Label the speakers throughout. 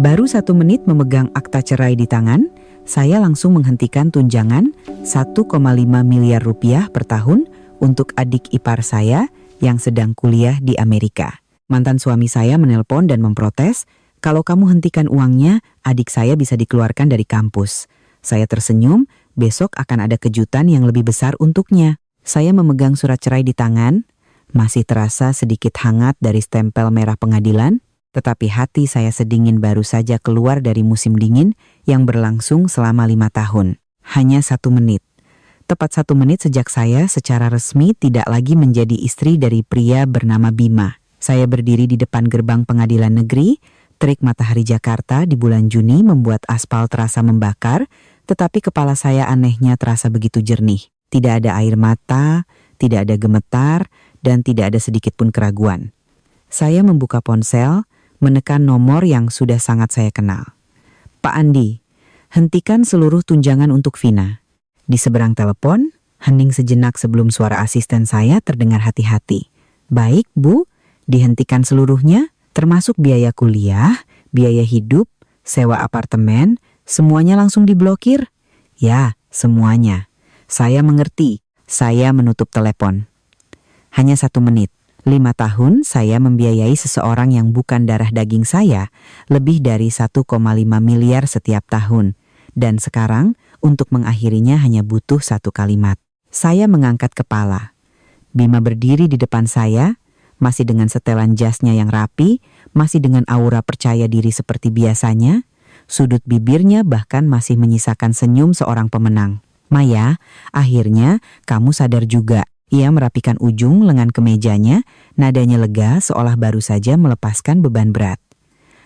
Speaker 1: Baru 1 menit memegang akta cerai di tangan, saya langsung menghentikan tunjangan 1,5 miliar rupiah per tahun untuk adik ipar saya yang sedang kuliah di Amerika. Mantan suami saya menelpon dan memprotes, kalau kamu hentikan uangnya, adik saya bisa dikeluarkan dari kampus. Saya tersenyum, besok akan ada kejutan yang lebih besar untuknya. Saya memegang surat cerai di tangan, masih terasa sedikit hangat dari stempel merah pengadilan, tetapi hati saya sedingin baru saja keluar dari musim dingin yang berlangsung selama 5 tahun. Hanya 1 menit. Tepat 1 menit sejak saya secara resmi tidak lagi menjadi istri dari pria bernama Bima. Saya berdiri di depan gerbang pengadilan negeri, terik matahari Jakarta di bulan Juni membuat aspal terasa membakar, tetapi kepala saya anehnya terasa begitu jernih. Tidak ada air mata, tidak ada gemetar, dan tidak ada sedikit pun keraguan. Saya membuka ponsel, menekan nomor yang sudah sangat saya kenal. Pak Andi, hentikan seluruh tunjangan untuk Vina. Di seberang telepon, hening sejenak sebelum suara asisten saya terdengar hati-hati. Baik, Bu, dihentikan seluruhnya, termasuk biaya kuliah, biaya hidup, sewa apartemen, semuanya langsung diblokir? Ya, semuanya. Saya mengerti. Saya menutup telepon. Hanya 1 menit. 5 tahun saya membiayai seseorang yang bukan darah daging saya lebih dari 1,5 miliar setiap tahun. Dan sekarang untuk mengakhirinya hanya butuh 1 kalimat. Saya mengangkat kepala. Bima berdiri di depan saya, masih dengan setelan jasnya yang rapi, masih dengan aura percaya diri seperti biasanya. Sudut bibirnya bahkan masih menyisakan senyum seorang pemenang. Maya, akhirnya kamu sadar juga. Ia merapikan ujung lengan kemejanya, nadanya lega seolah baru saja melepaskan beban berat.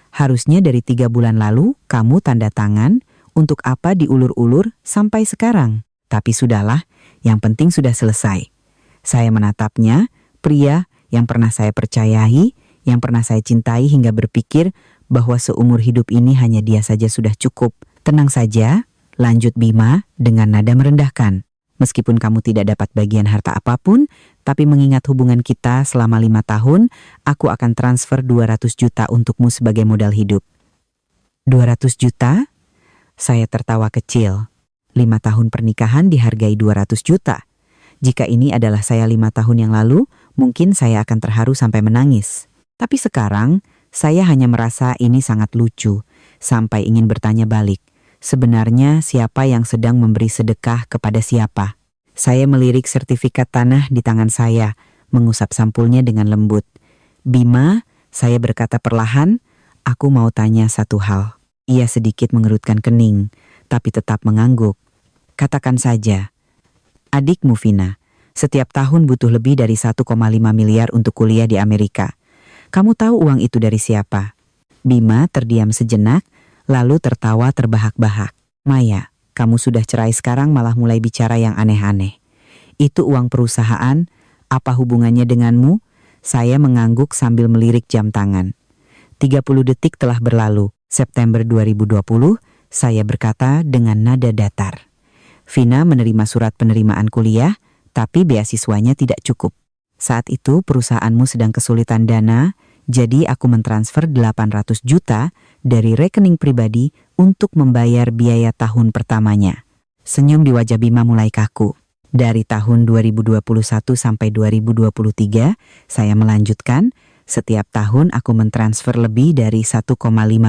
Speaker 1: Harusnya dari 3 bulan lalu kamu tanda tangan, untuk apa diulur-ulur sampai sekarang. Tapi sudahlah, yang penting sudah selesai. Saya menatapnya, pria yang pernah saya percayai, yang pernah saya cintai hingga berpikir bahwa seumur hidup ini hanya dia saja sudah cukup. Tenang saja, lanjut Bima dengan nada merendahkan. Meskipun kamu tidak dapat bagian harta apapun, tapi mengingat hubungan kita selama 5 tahun, aku akan transfer 200 juta untukmu sebagai modal hidup. 200 juta? Saya tertawa kecil. 5 tahun pernikahan dihargai 200 juta. Jika ini adalah saya 5 tahun yang lalu, mungkin saya akan terharu sampai menangis. Tapi sekarang, saya hanya merasa ini sangat lucu, sampai ingin bertanya balik. Sebenarnya siapa yang sedang memberi sedekah kepada siapa? Saya melirik sertifikat tanah di tangan saya, mengusap sampulnya dengan lembut. Bima, saya berkata perlahan, aku mau tanya satu hal. Ia sedikit mengerutkan kening, tapi tetap mengangguk. Katakan saja. Adikmu Vina, setiap tahun butuh lebih dari 1,5 miliar untuk kuliah di Amerika. Kamu tahu uang itu dari siapa? Bima terdiam sejenak, lalu tertawa terbahak-bahak. Maya, kamu sudah cerai sekarang malah mulai bicara yang aneh-aneh. Itu uang perusahaan, apa hubungannya denganmu? Saya mengangguk sambil melirik jam tangan. 30 detik telah berlalu, September 2020, saya berkata dengan nada datar. Vina menerima surat penerimaan kuliah, tapi beasiswanya tidak cukup. Saat itu perusahaanmu sedang kesulitan dana, jadi aku mentransfer 800 juta dari rekening pribadi untuk membayar biaya tahun pertamanya. Senyum di wajah Bima mulai kaku. Dari tahun 2021 sampai 2023, saya melanjutkan, setiap tahun aku mentransfer lebih dari 1,5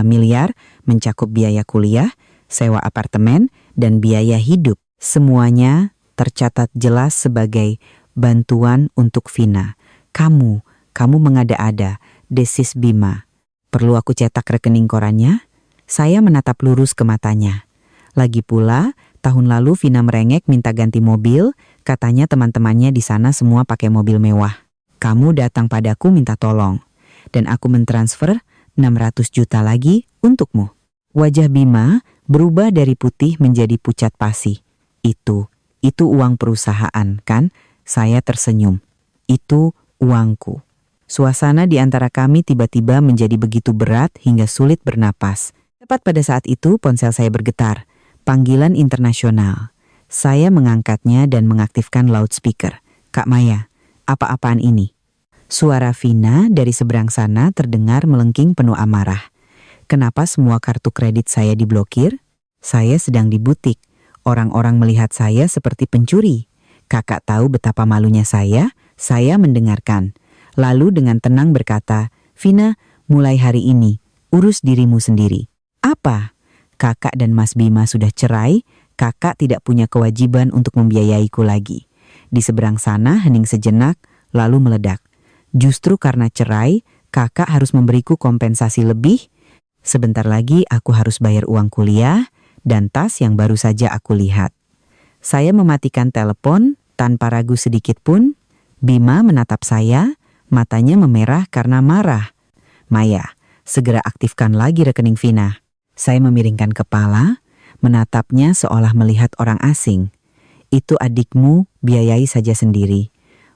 Speaker 1: miliar mencakup biaya kuliah, sewa apartemen, dan biaya hidup. Semuanya tercatat jelas sebagai bantuan untuk Vina. Kamu mengada-ada. Desis Bima. Perlu aku cetak rekening korannya? Saya menatap lurus ke matanya. Lagi pula, tahun lalu Vina merengek minta ganti mobil, katanya teman-temannya di sana semua pakai mobil mewah. Kamu datang padaku minta tolong, dan aku mentransfer 600 juta lagi untukmu. Wajah Bima berubah dari putih menjadi pucat pasi. Itu uang perusahaan, kan? Saya tersenyum. Itu uangku. Suasana di antara kami tiba-tiba menjadi begitu berat hingga sulit bernapas. Tepat pada saat itu ponsel saya bergetar. Panggilan internasional. Saya mengangkatnya dan mengaktifkan loudspeaker. Kak Maya, apa-apaan ini? Suara Vina dari seberang sana terdengar melengking penuh amarah. Kenapa semua kartu kredit saya diblokir? Saya sedang di butik. Orang-orang melihat saya seperti pencuri. Kakak tahu betapa malunya saya mendengarkan. Lalu dengan tenang berkata, "Vina, mulai hari ini, urus dirimu sendiri." "Apa? Kakak dan Mas Bima sudah cerai, kakak tidak punya kewajiban untuk membiayaiku lagi." Di seberang sana hening sejenak, lalu meledak. "Justru karena cerai, kakak harus memberiku kompensasi lebih. Sebentar lagi aku harus bayar uang kuliah dan tas yang baru saja aku lihat." Saya mematikan telepon tanpa ragu sedikit pun. Bima menatap saya, matanya memerah karena marah. "Maya, segera aktifkan lagi rekening Vina." Saya memiringkan kepala, menatapnya seolah melihat orang asing. "Itu adikmu, biayai saja sendiri.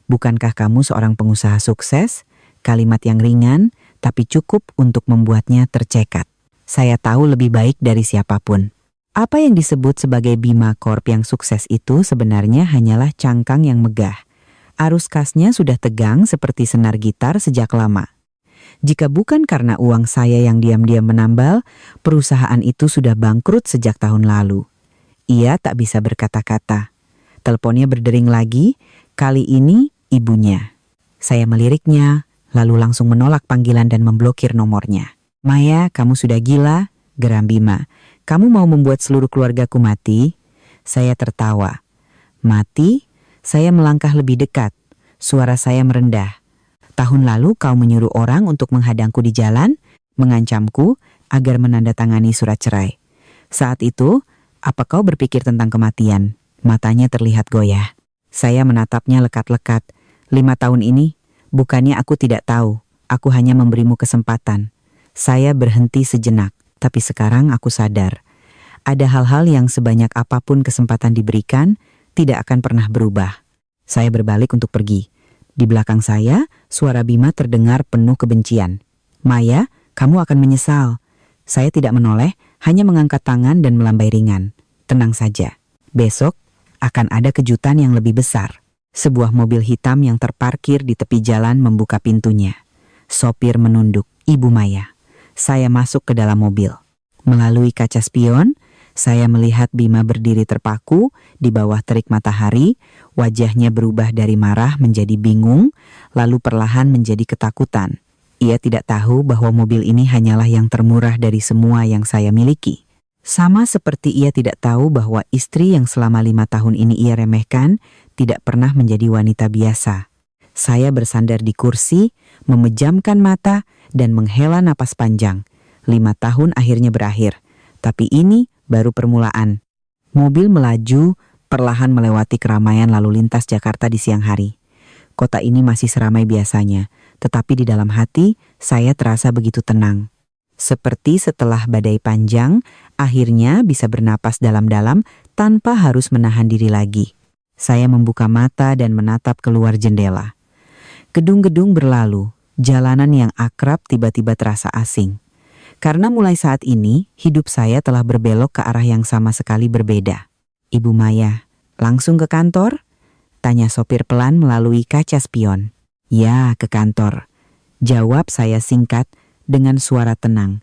Speaker 1: Bukankah kamu seorang pengusaha sukses?" Kalimat yang ringan, tapi cukup untuk membuatnya tercekat. Saya tahu lebih baik dari siapapun. Apa yang disebut sebagai Bima Corp yang sukses itu sebenarnya hanyalah cangkang yang megah. Arus kasnya sudah tegang seperti senar gitar sejak lama. Jika bukan karena uang saya yang diam-diam menambal, perusahaan itu sudah bangkrut sejak tahun lalu. Ia tak bisa berkata-kata. Teleponnya berdering lagi, kali ini ibunya. Saya meliriknya, lalu langsung menolak panggilan dan memblokir nomornya. "Maya, kamu sudah gila?" geram Bima. "Kamu mau membuat seluruh keluargaku mati?" Saya tertawa. "Mati?" Saya melangkah lebih dekat. Suara saya merendah. "Tahun lalu kau menyuruh orang untuk menghadangku di jalan, mengancamku agar menandatangani surat cerai. Saat itu, apa kau berpikir tentang kematian?" Matanya terlihat goyah. Saya menatapnya lekat-lekat. "5 tahun ini, bukannya aku tidak tahu, aku hanya memberimu kesempatan." Saya berhenti sejenak, tapi sekarang aku sadar. Ada hal-hal yang sebanyak apapun kesempatan diberikan, tidak akan pernah berubah. Saya berbalik untuk pergi. Di belakang saya, suara Bima terdengar penuh kebencian. "Maya, kamu akan menyesal." Saya tidak menoleh, hanya mengangkat tangan dan melambai ringan. "Tenang saja. Besok akan ada kejutan yang lebih besar." Sebuah mobil hitam yang terparkir di tepi jalan membuka pintunya. Sopir menunduk. "Ibu Maya." Saya masuk ke dalam mobil. Melalui kaca spion, saya melihat Bima berdiri terpaku di bawah terik matahari. Wajahnya berubah dari marah menjadi bingung, lalu perlahan menjadi ketakutan. Ia tidak tahu bahwa mobil ini hanyalah yang termurah dari semua yang saya miliki. Sama seperti ia tidak tahu bahwa istri yang selama 5 tahun ini ia remehkan tidak pernah menjadi wanita biasa. Saya bersandar di kursi, memejamkan mata, dan menghela napas panjang. 5 tahun akhirnya berakhir, tapi ini baru permulaan. Mobil melaju, perlahan melewati keramaian lalu lintas Jakarta di siang hari. Kota ini masih seramai biasanya, tetapi di dalam hati saya terasa begitu tenang. Seperti setelah badai panjang, akhirnya bisa bernapas dalam-dalam tanpa harus menahan diri lagi. Saya membuka mata dan menatap keluar jendela. Gedung-gedung berlalu, jalanan yang akrab tiba-tiba terasa asing. Karena mulai saat ini, hidup saya telah berbelok ke arah yang sama sekali berbeda. "Ibu Maya, langsung ke kantor?" tanya sopir pelan melalui kaca spion. "Ya, ke kantor," jawab saya singkat dengan suara tenang.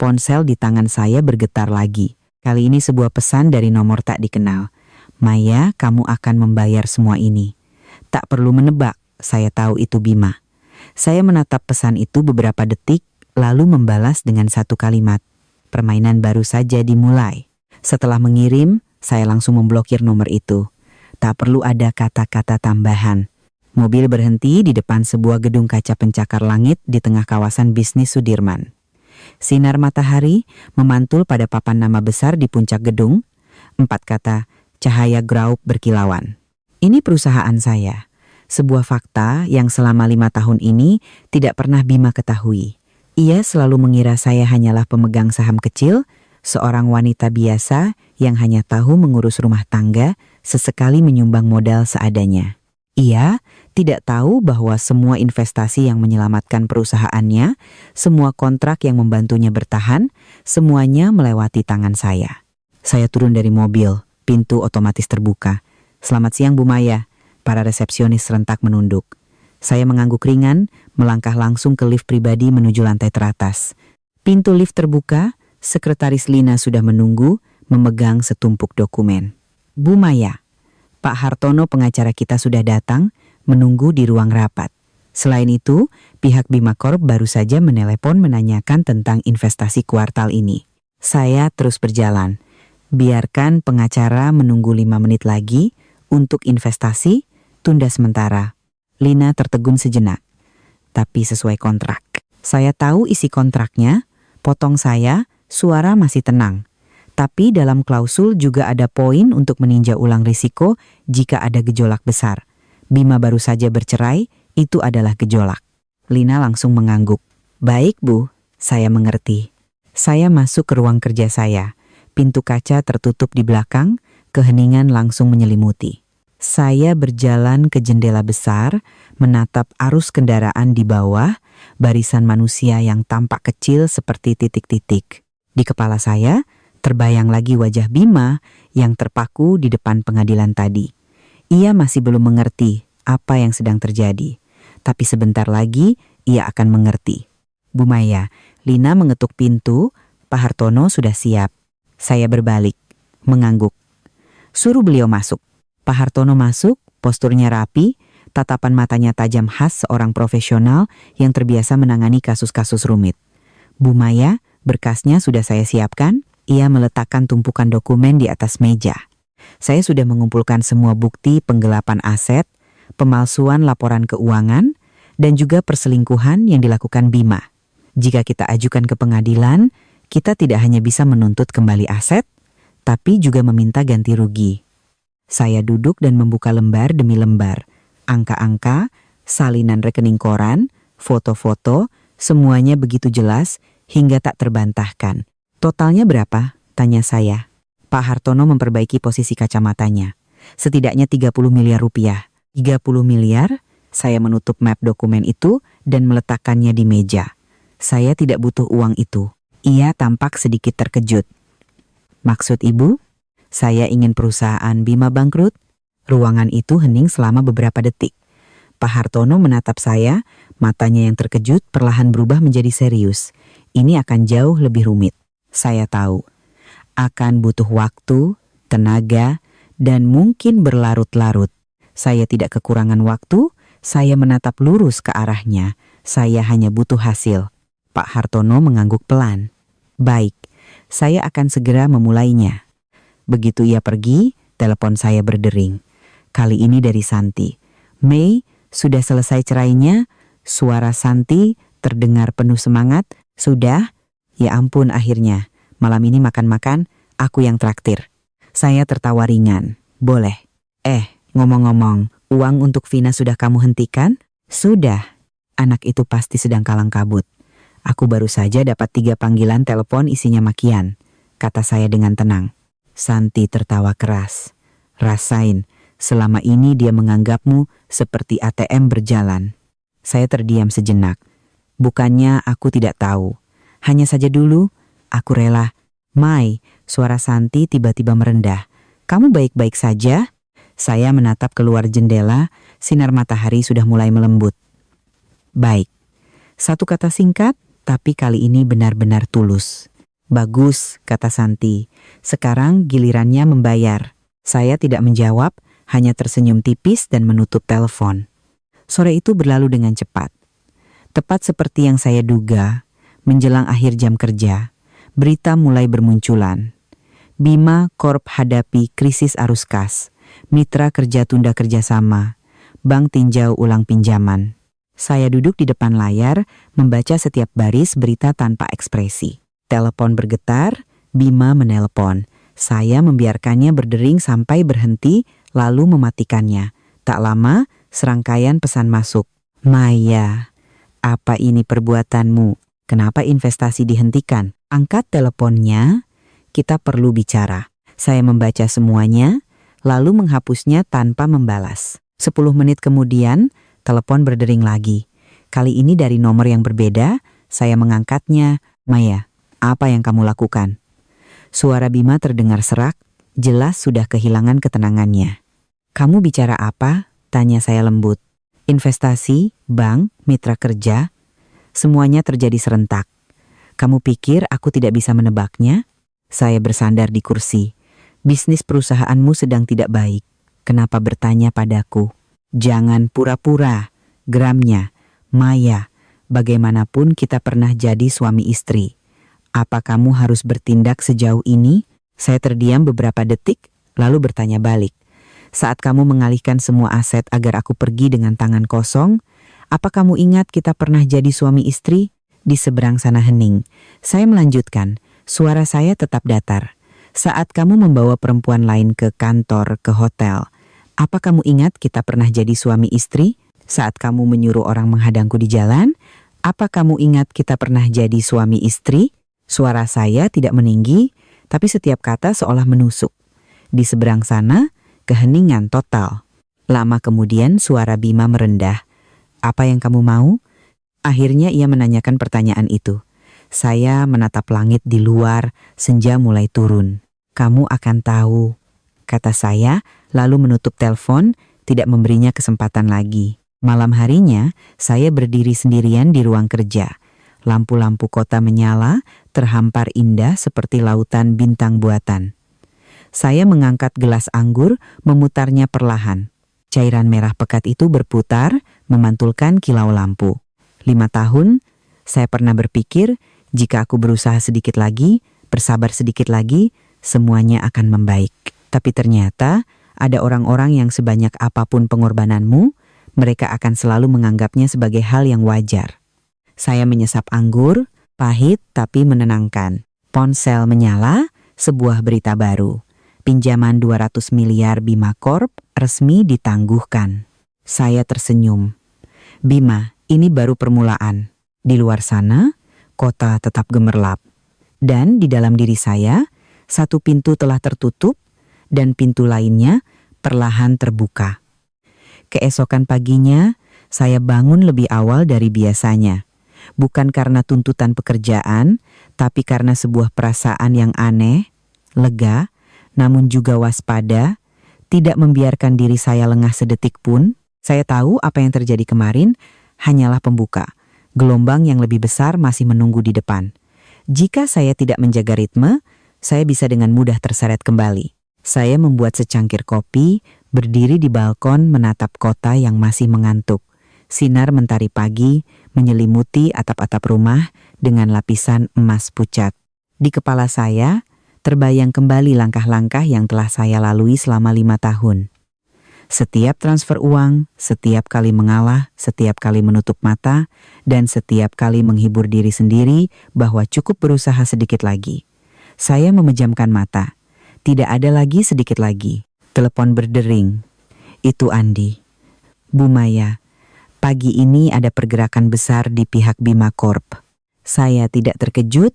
Speaker 1: Ponsel di tangan saya bergetar lagi. Kali ini sebuah pesan dari nomor tak dikenal. "Maya, kamu akan membayar semua ini." Tak perlu menebak, saya tahu itu Bima. Saya menatap pesan itu beberapa detik, lalu membalas dengan satu kalimat. Permainan baru saja dimulai. Setelah mengirim, saya langsung memblokir nomor itu. Tak perlu ada kata-kata tambahan. Mobil berhenti di depan sebuah gedung kaca pencakar langit di tengah kawasan bisnis Sudirman. Sinar matahari memantul pada papan nama besar di puncak gedung. 4 kata, Cahaya Group berkilauan. Ini perusahaan saya. Sebuah fakta yang selama 5 tahun ini tidak pernah Bima ketahui. Ia selalu mengira saya hanyalah pemegang saham kecil, seorang wanita biasa yang hanya tahu mengurus rumah tangga, sesekali menyumbang modal seadanya. Ia tidak tahu bahwa semua investasi yang menyelamatkan perusahaannya, semua kontrak yang membantunya bertahan, semuanya melewati tangan saya. Saya turun dari mobil, pintu otomatis terbuka. "Selamat siang Bu Maya." Para resepsionis serentak menunduk. Saya mengangguk ringan, melangkah langsung ke lift pribadi menuju lantai teratas. Pintu lift terbuka, sekretaris Lina sudah menunggu, memegang setumpuk dokumen. Bu Maya, Pak Hartono pengacara kita sudah datang, menunggu di ruang rapat. Selain itu, pihak Bima Corp baru saja menelepon menanyakan tentang investasi kuartal ini. Saya terus berjalan. Biarkan pengacara menunggu 5 menit lagi untuk investasi, tunda sementara. Lina tertegun sejenak. Tapi sesuai kontrak. Saya tahu isi kontraknya, potong saya, suara masih tenang. Tapi dalam klausul juga ada poin untuk meninjau ulang risiko jika ada gejolak besar. Bima baru saja bercerai, itu adalah gejolak. Lina langsung mengangguk. Baik Bu, saya mengerti. Saya masuk ke ruang kerja saya. Pintu kaca tertutup di belakang, keheningan langsung menyelimuti. Saya berjalan ke jendela besar, menatap arus kendaraan di bawah, barisan manusia yang tampak kecil seperti titik-titik. Di kepala saya, terbayang lagi wajah Bima yang terpaku di depan pengadilan tadi. Ia masih belum mengerti apa yang sedang terjadi. Tapi sebentar lagi, ia akan mengerti. Bu Maya, Lina mengetuk pintu, Pak Hartono sudah siap. Saya berbalik, mengangguk. Suruh beliau masuk. Pak Hartono masuk, posturnya rapi, tatapan matanya tajam khas seorang profesional yang terbiasa menangani kasus-kasus rumit. Bu Maya, berkasnya sudah saya siapkan. Ia meletakkan tumpukan dokumen di atas meja. Saya sudah mengumpulkan semua bukti penggelapan aset, pemalsuan laporan keuangan, dan juga perselingkuhan yang dilakukan Bima. Jika kita ajukan ke pengadilan, kita tidak hanya bisa menuntut kembali aset, tapi juga meminta ganti rugi. Saya duduk dan membuka lembar demi lembar. Angka-angka, salinan rekening koran, foto-foto, semuanya begitu jelas hingga tak terbantahkan. Totalnya berapa? Tanya saya. Pak Hartono memperbaiki posisi kacamatanya. Setidaknya 30 miliar rupiah. 30 miliar? Saya menutup map dokumen itu dan meletakkannya di meja. Saya tidak butuh uang itu. Ia tampak sedikit terkejut. Maksud Ibu? Saya ingin perusahaan Bima bangkrut. Ruangan itu hening selama beberapa detik. Pak Hartono menatap saya, matanya yang terkejut perlahan berubah menjadi serius. Ini akan jauh lebih rumit. Saya tahu. Akan butuh waktu, tenaga, dan mungkin berlarut-larut. Saya tidak kekurangan waktu, saya menatap lurus ke arahnya. Saya hanya butuh hasil. Pak Hartono mengangguk pelan. Baik, saya akan segera memulainya. Begitu ia pergi, telepon saya berdering. Kali ini dari Santi. Mei, sudah selesai cerainya? Suara Santi terdengar penuh semangat. Sudah? Ya ampun akhirnya. Malam ini makan-makan, aku yang traktir. Saya tertawa ringan. Boleh. Ngomong-ngomong, uang untuk Vina sudah kamu hentikan? Sudah. Anak itu pasti sedang kalang kabut. Aku baru saja dapat 3 panggilan telepon isinya makian, kata saya dengan tenang. Santi tertawa keras. Rasain, selama ini dia menganggapmu seperti ATM berjalan. Saya terdiam sejenak. Bukannya aku tidak tahu. Hanya saja dulu, aku rela. Mai, suara Santi tiba-tiba merendah. Kamu baik-baik saja? Saya menatap keluar jendela, sinar matahari sudah mulai melembut. Baik. Satu kata singkat, tapi kali ini benar-benar tulus. Bagus, kata Santi. Sekarang gilirannya membayar. Saya tidak menjawab, hanya tersenyum tipis dan menutup telepon. Sore itu berlalu dengan cepat. Tepat seperti yang saya duga, menjelang akhir jam kerja, berita mulai bermunculan. Bima Corp hadapi krisis arus kas. Mitra kerja tunda kerjasama. Bank tinjau ulang pinjaman. Saya duduk di depan layar, membaca setiap baris berita tanpa ekspresi. Telepon bergetar, Bima menelpon. Saya membiarkannya berdering sampai berhenti, lalu mematikannya. Tak lama, serangkaian pesan masuk. Maya, apa ini perbuatanmu? Kenapa investasi dihentikan? Angkat teleponnya, kita perlu bicara. Saya membaca semuanya, lalu menghapusnya tanpa membalas. 10 menit kemudian, telepon berdering lagi. Kali ini dari nomor yang berbeda, saya mengangkatnya. Maya, apa yang kamu lakukan? Suara Bima terdengar serak, jelas sudah kehilangan ketenangannya. Kamu bicara apa? Tanya saya lembut. Investasi, bank, mitra kerja, semuanya terjadi serentak. Kamu pikir aku tidak bisa menebaknya? Saya bersandar di kursi. Bisnis perusahaanmu sedang tidak baik. Kenapa bertanya padaku? Jangan pura-pura. Geramnya. Maya, bagaimanapun kita pernah jadi suami istri. Apa kamu harus bertindak sejauh ini? Saya terdiam beberapa detik, lalu bertanya balik. Saat kamu mengalihkan semua aset agar aku pergi dengan tangan kosong, apa kamu ingat kita pernah jadi suami istri? Di seberang sana hening. Saya melanjutkan, suara saya tetap datar. Saat kamu membawa perempuan lain ke kantor, ke hotel, apa kamu ingat kita pernah jadi suami istri? Saat kamu menyuruh orang menghadangku di jalan, apa kamu ingat kita pernah jadi suami istri? Suara saya tidak meninggi, tapi setiap kata seolah menusuk. Di seberang sana, keheningan total. Lama kemudian suara Bima merendah. Apa yang kamu mau? Akhirnya ia menanyakan pertanyaan itu. Saya menatap langit di luar, senja mulai turun. Kamu akan tahu, kata saya, lalu menutup telepon, tidak memberinya kesempatan lagi. Malam harinya, saya berdiri sendirian di ruang kerja. Lampu-lampu kota menyala, terhampar indah seperti lautan bintang buatan. Saya mengangkat gelas anggur, memutarnya perlahan. Cairan merah pekat itu berputar, memantulkan kilau lampu. 5 tahun, saya pernah berpikir, jika aku berusaha sedikit lagi, bersabar sedikit lagi, semuanya akan membaik. Tapi ternyata, ada orang-orang yang sebanyak apapun pengorbananmu, mereka akan selalu menganggapnya sebagai hal yang wajar. Saya menyesap anggur, pahit tapi menenangkan. Ponsel menyala, sebuah berita baru. Pinjaman 200 miliar Bima Corp resmi ditangguhkan. Saya tersenyum. Bima, ini baru permulaan. Di luar sana, kota tetap gemerlap. Dan di dalam diri saya, satu pintu telah tertutup dan pintu lainnya perlahan terbuka. Keesokan paginya, saya bangun lebih awal dari biasanya. Bukan karena tuntutan pekerjaan, tapi karena sebuah perasaan yang aneh, lega, namun juga waspada, tidak membiarkan diri saya lengah sedetik pun. Saya tahu apa yang terjadi kemarin hanyalah pembuka. Gelombang yang lebih besar masih menunggu di depan. Jika saya tidak menjaga ritme, saya bisa dengan mudah terseret kembali. Saya membuat secangkir kopi, berdiri di balkon menatap kota yang masih mengantuk. Sinar mentari pagi menyelimuti atap-atap rumah dengan lapisan emas pucat. Di kepala saya, terbayang kembali langkah-langkah yang telah saya lalui selama 5 tahun. Setiap transfer uang, setiap kali mengalah, setiap kali menutup mata, dan setiap kali menghibur diri sendiri bahwa cukup berusaha sedikit lagi. Saya memejamkan mata. Tidak ada lagi sedikit lagi. Telepon berdering. Itu Andi. Bu Maya, pagi ini ada pergerakan besar di pihak Bima Corp. Saya tidak terkejut.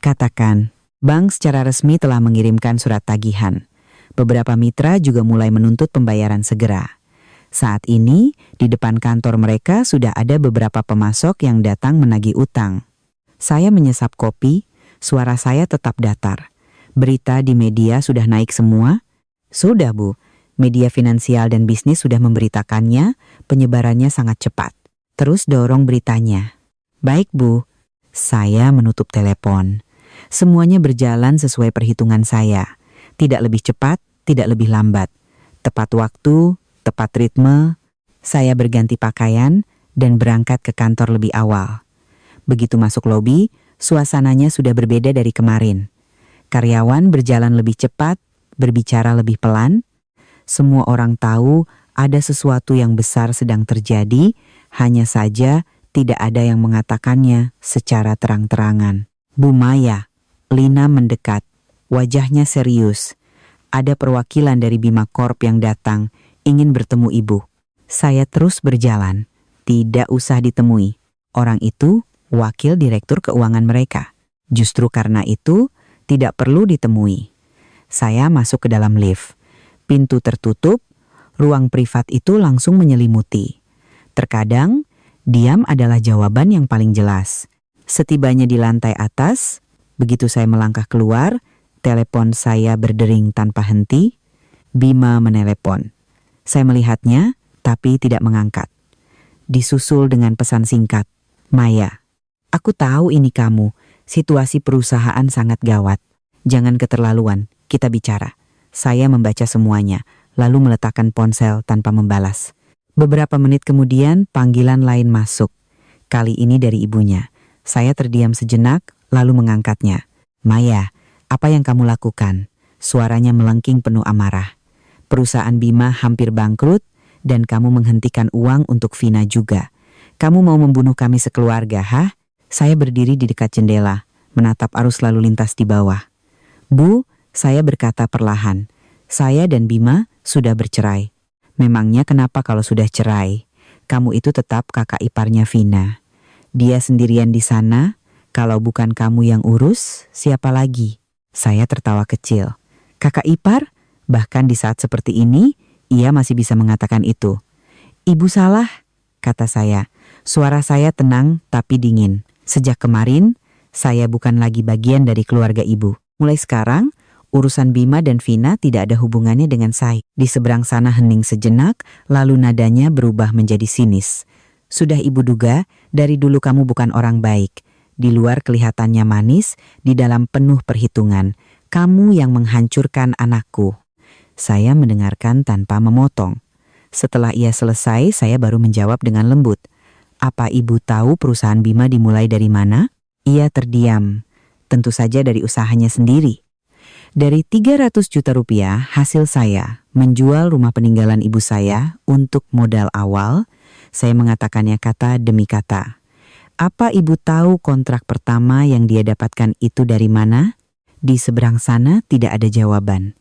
Speaker 1: Katakan, bank secara resmi telah mengirimkan surat tagihan. Beberapa mitra juga mulai menuntut pembayaran segera. Saat ini, di depan kantor mereka sudah ada beberapa pemasok yang datang menagih utang. Saya menyesap kopi, suara saya tetap datar. Berita di media sudah naik semua? Sudah, Bu. Media finansial dan bisnis sudah memberitakannya, penyebarannya sangat cepat. Terus dorong beritanya. Baik, Bu. Saya menutup telepon. Semuanya berjalan sesuai perhitungan saya. Tidak lebih cepat, tidak lebih lambat. Tepat waktu, tepat ritme. Saya berganti pakaian dan berangkat ke kantor lebih awal. Begitu masuk lobi, suasananya sudah berbeda dari kemarin. Karyawan berjalan lebih cepat, berbicara lebih pelan. Semua orang tahu ada sesuatu yang besar sedang terjadi, hanya saja tidak ada yang mengatakannya secara terang-terangan. Bu Maya, Lina mendekat. Wajahnya serius. Ada perwakilan dari Bima Corp yang datang, ingin bertemu ibu. Saya terus berjalan. Tidak usah ditemui. Orang itu wakil direktur keuangan mereka. Justru karena itu, tidak perlu ditemui. Saya masuk ke dalam lift. Pintu tertutup, ruang privat itu langsung menyelimuti. Terkadang, diam adalah jawaban yang paling jelas. Setibanya di lantai atas, begitu saya melangkah keluar, telepon saya berdering tanpa henti. Bima menelepon. Saya melihatnya, tapi tidak mengangkat. Disusul dengan pesan singkat. Maya, aku tahu ini kamu. Situasi perusahaan sangat gawat. Jangan keterlaluan, kita bicara. Saya membaca semuanya, lalu meletakkan ponsel tanpa membalas. Beberapa menit kemudian panggilan lain masuk. Kali ini dari ibunya. Saya terdiam sejenak, lalu mengangkatnya. "Maya, apa yang kamu lakukan?" Suaranya melengking penuh amarah. "Perusahaan Bima hampir bangkrut dan kamu menghentikan uang untuk Vina juga. Kamu mau membunuh kami sekeluarga, ha?" Saya berdiri di dekat jendela, menatap arus lalu lintas di bawah. "Bu," saya berkata perlahan, "saya dan Bima sudah bercerai." "Memangnya kenapa kalau sudah cerai? Kamu itu tetap kakak iparnya Vina. Dia sendirian di sana, kalau bukan kamu yang urus, siapa lagi?" Saya tertawa kecil. "Kakak ipar?" Bahkan di saat seperti ini, ia masih bisa mengatakan itu. "Ibu salah," kata saya. Suara saya tenang tapi dingin. "Sejak kemarin, saya bukan lagi bagian dari keluarga ibu. Mulai sekarang, urusan Bima dan Vina tidak ada hubungannya dengan saya." Di seberang sana hening sejenak, lalu nadanya berubah menjadi sinis. "Sudah ibu duga, dari dulu kamu bukan orang baik. Di luar kelihatannya manis, di dalam penuh perhitungan. Kamu yang menghancurkan anakku." Saya mendengarkan tanpa memotong. Setelah ia selesai, saya baru menjawab dengan lembut. "Apa ibu tahu perusahaan Bima dimulai dari mana?" Ia terdiam. "Tentu saja dari usahanya sendiri." Dari 300 juta rupiah hasil saya menjual rumah peninggalan ibu saya untuk modal awal, saya mengatakannya kata demi kata. "Apa ibu tahu kontrak pertama yang dia dapatkan itu dari mana?" Di seberang sana tidak ada jawaban.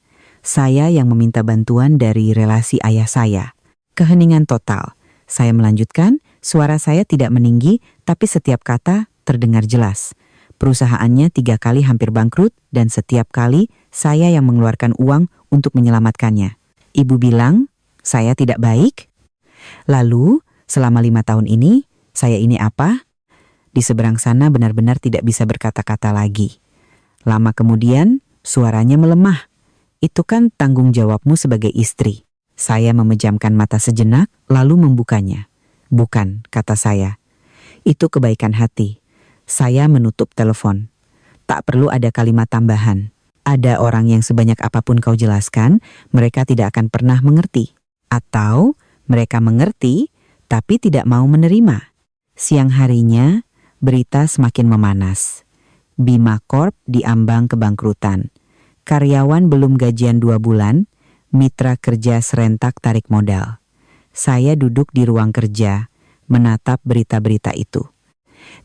Speaker 1: Saya yang meminta bantuan dari relasi ayah saya. Keheningan total. Saya melanjutkan, suara saya tidak meninggi, tapi setiap kata terdengar jelas. Perusahaannya 3 kali hampir bangkrut dan setiap kali saya yang mengeluarkan uang untuk menyelamatkannya. Ibu bilang, saya tidak baik? Lalu, selama 5 tahun ini, saya ini apa? Di seberang sana benar-benar tidak bisa berkata-kata lagi. Lama kemudian, suaranya melemah. "Itu kan tanggung jawabmu sebagai istri." Saya memejamkan mata sejenak, lalu membukanya. "Bukan," kata saya. "Itu kebaikan hati." Saya menutup telepon. Tak perlu ada kalimat tambahan. Ada orang yang sebanyak apapun kau jelaskan, mereka tidak akan pernah mengerti. Atau mereka mengerti, tapi tidak mau menerima. Siang harinya, berita semakin memanas. Bima Corp diambang kebangkrutan. Karyawan belum gajian 2 bulan, mitra kerja serentak tarik modal. Saya duduk di ruang kerja, menatap berita-berita itu.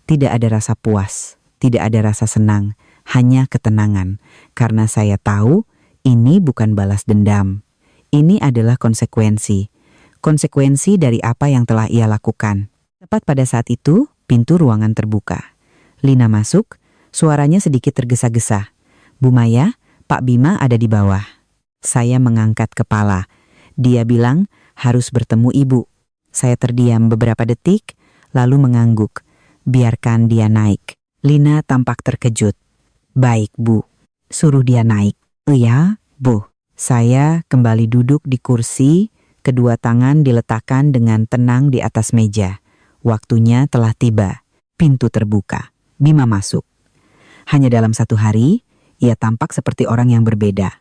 Speaker 1: Tidak ada rasa puas, tidak ada rasa senang, hanya ketenangan. Karena saya tahu ini bukan balas dendam. Ini adalah konsekuensi. Konsekuensi dari apa yang telah ia lakukan. Tepat pada saat itu, pintu ruangan terbuka. Lina masuk, suaranya sedikit tergesa-gesa. "Bu Maya, Pak Bima ada di bawah." Saya mengangkat kepala. Dia bilang harus bertemu ibu. Saya terdiam beberapa detik, lalu mengangguk. "Biarkan dia naik." Lina tampak terkejut. "Baik, Bu." "Suruh dia naik." "Iya, Bu." Saya kembali duduk di kursi, kedua tangan diletakkan dengan tenang di atas meja. Waktunya telah tiba. Pintu terbuka. Bima masuk. Hanya dalam 1 hari, ia tampak seperti orang yang berbeda.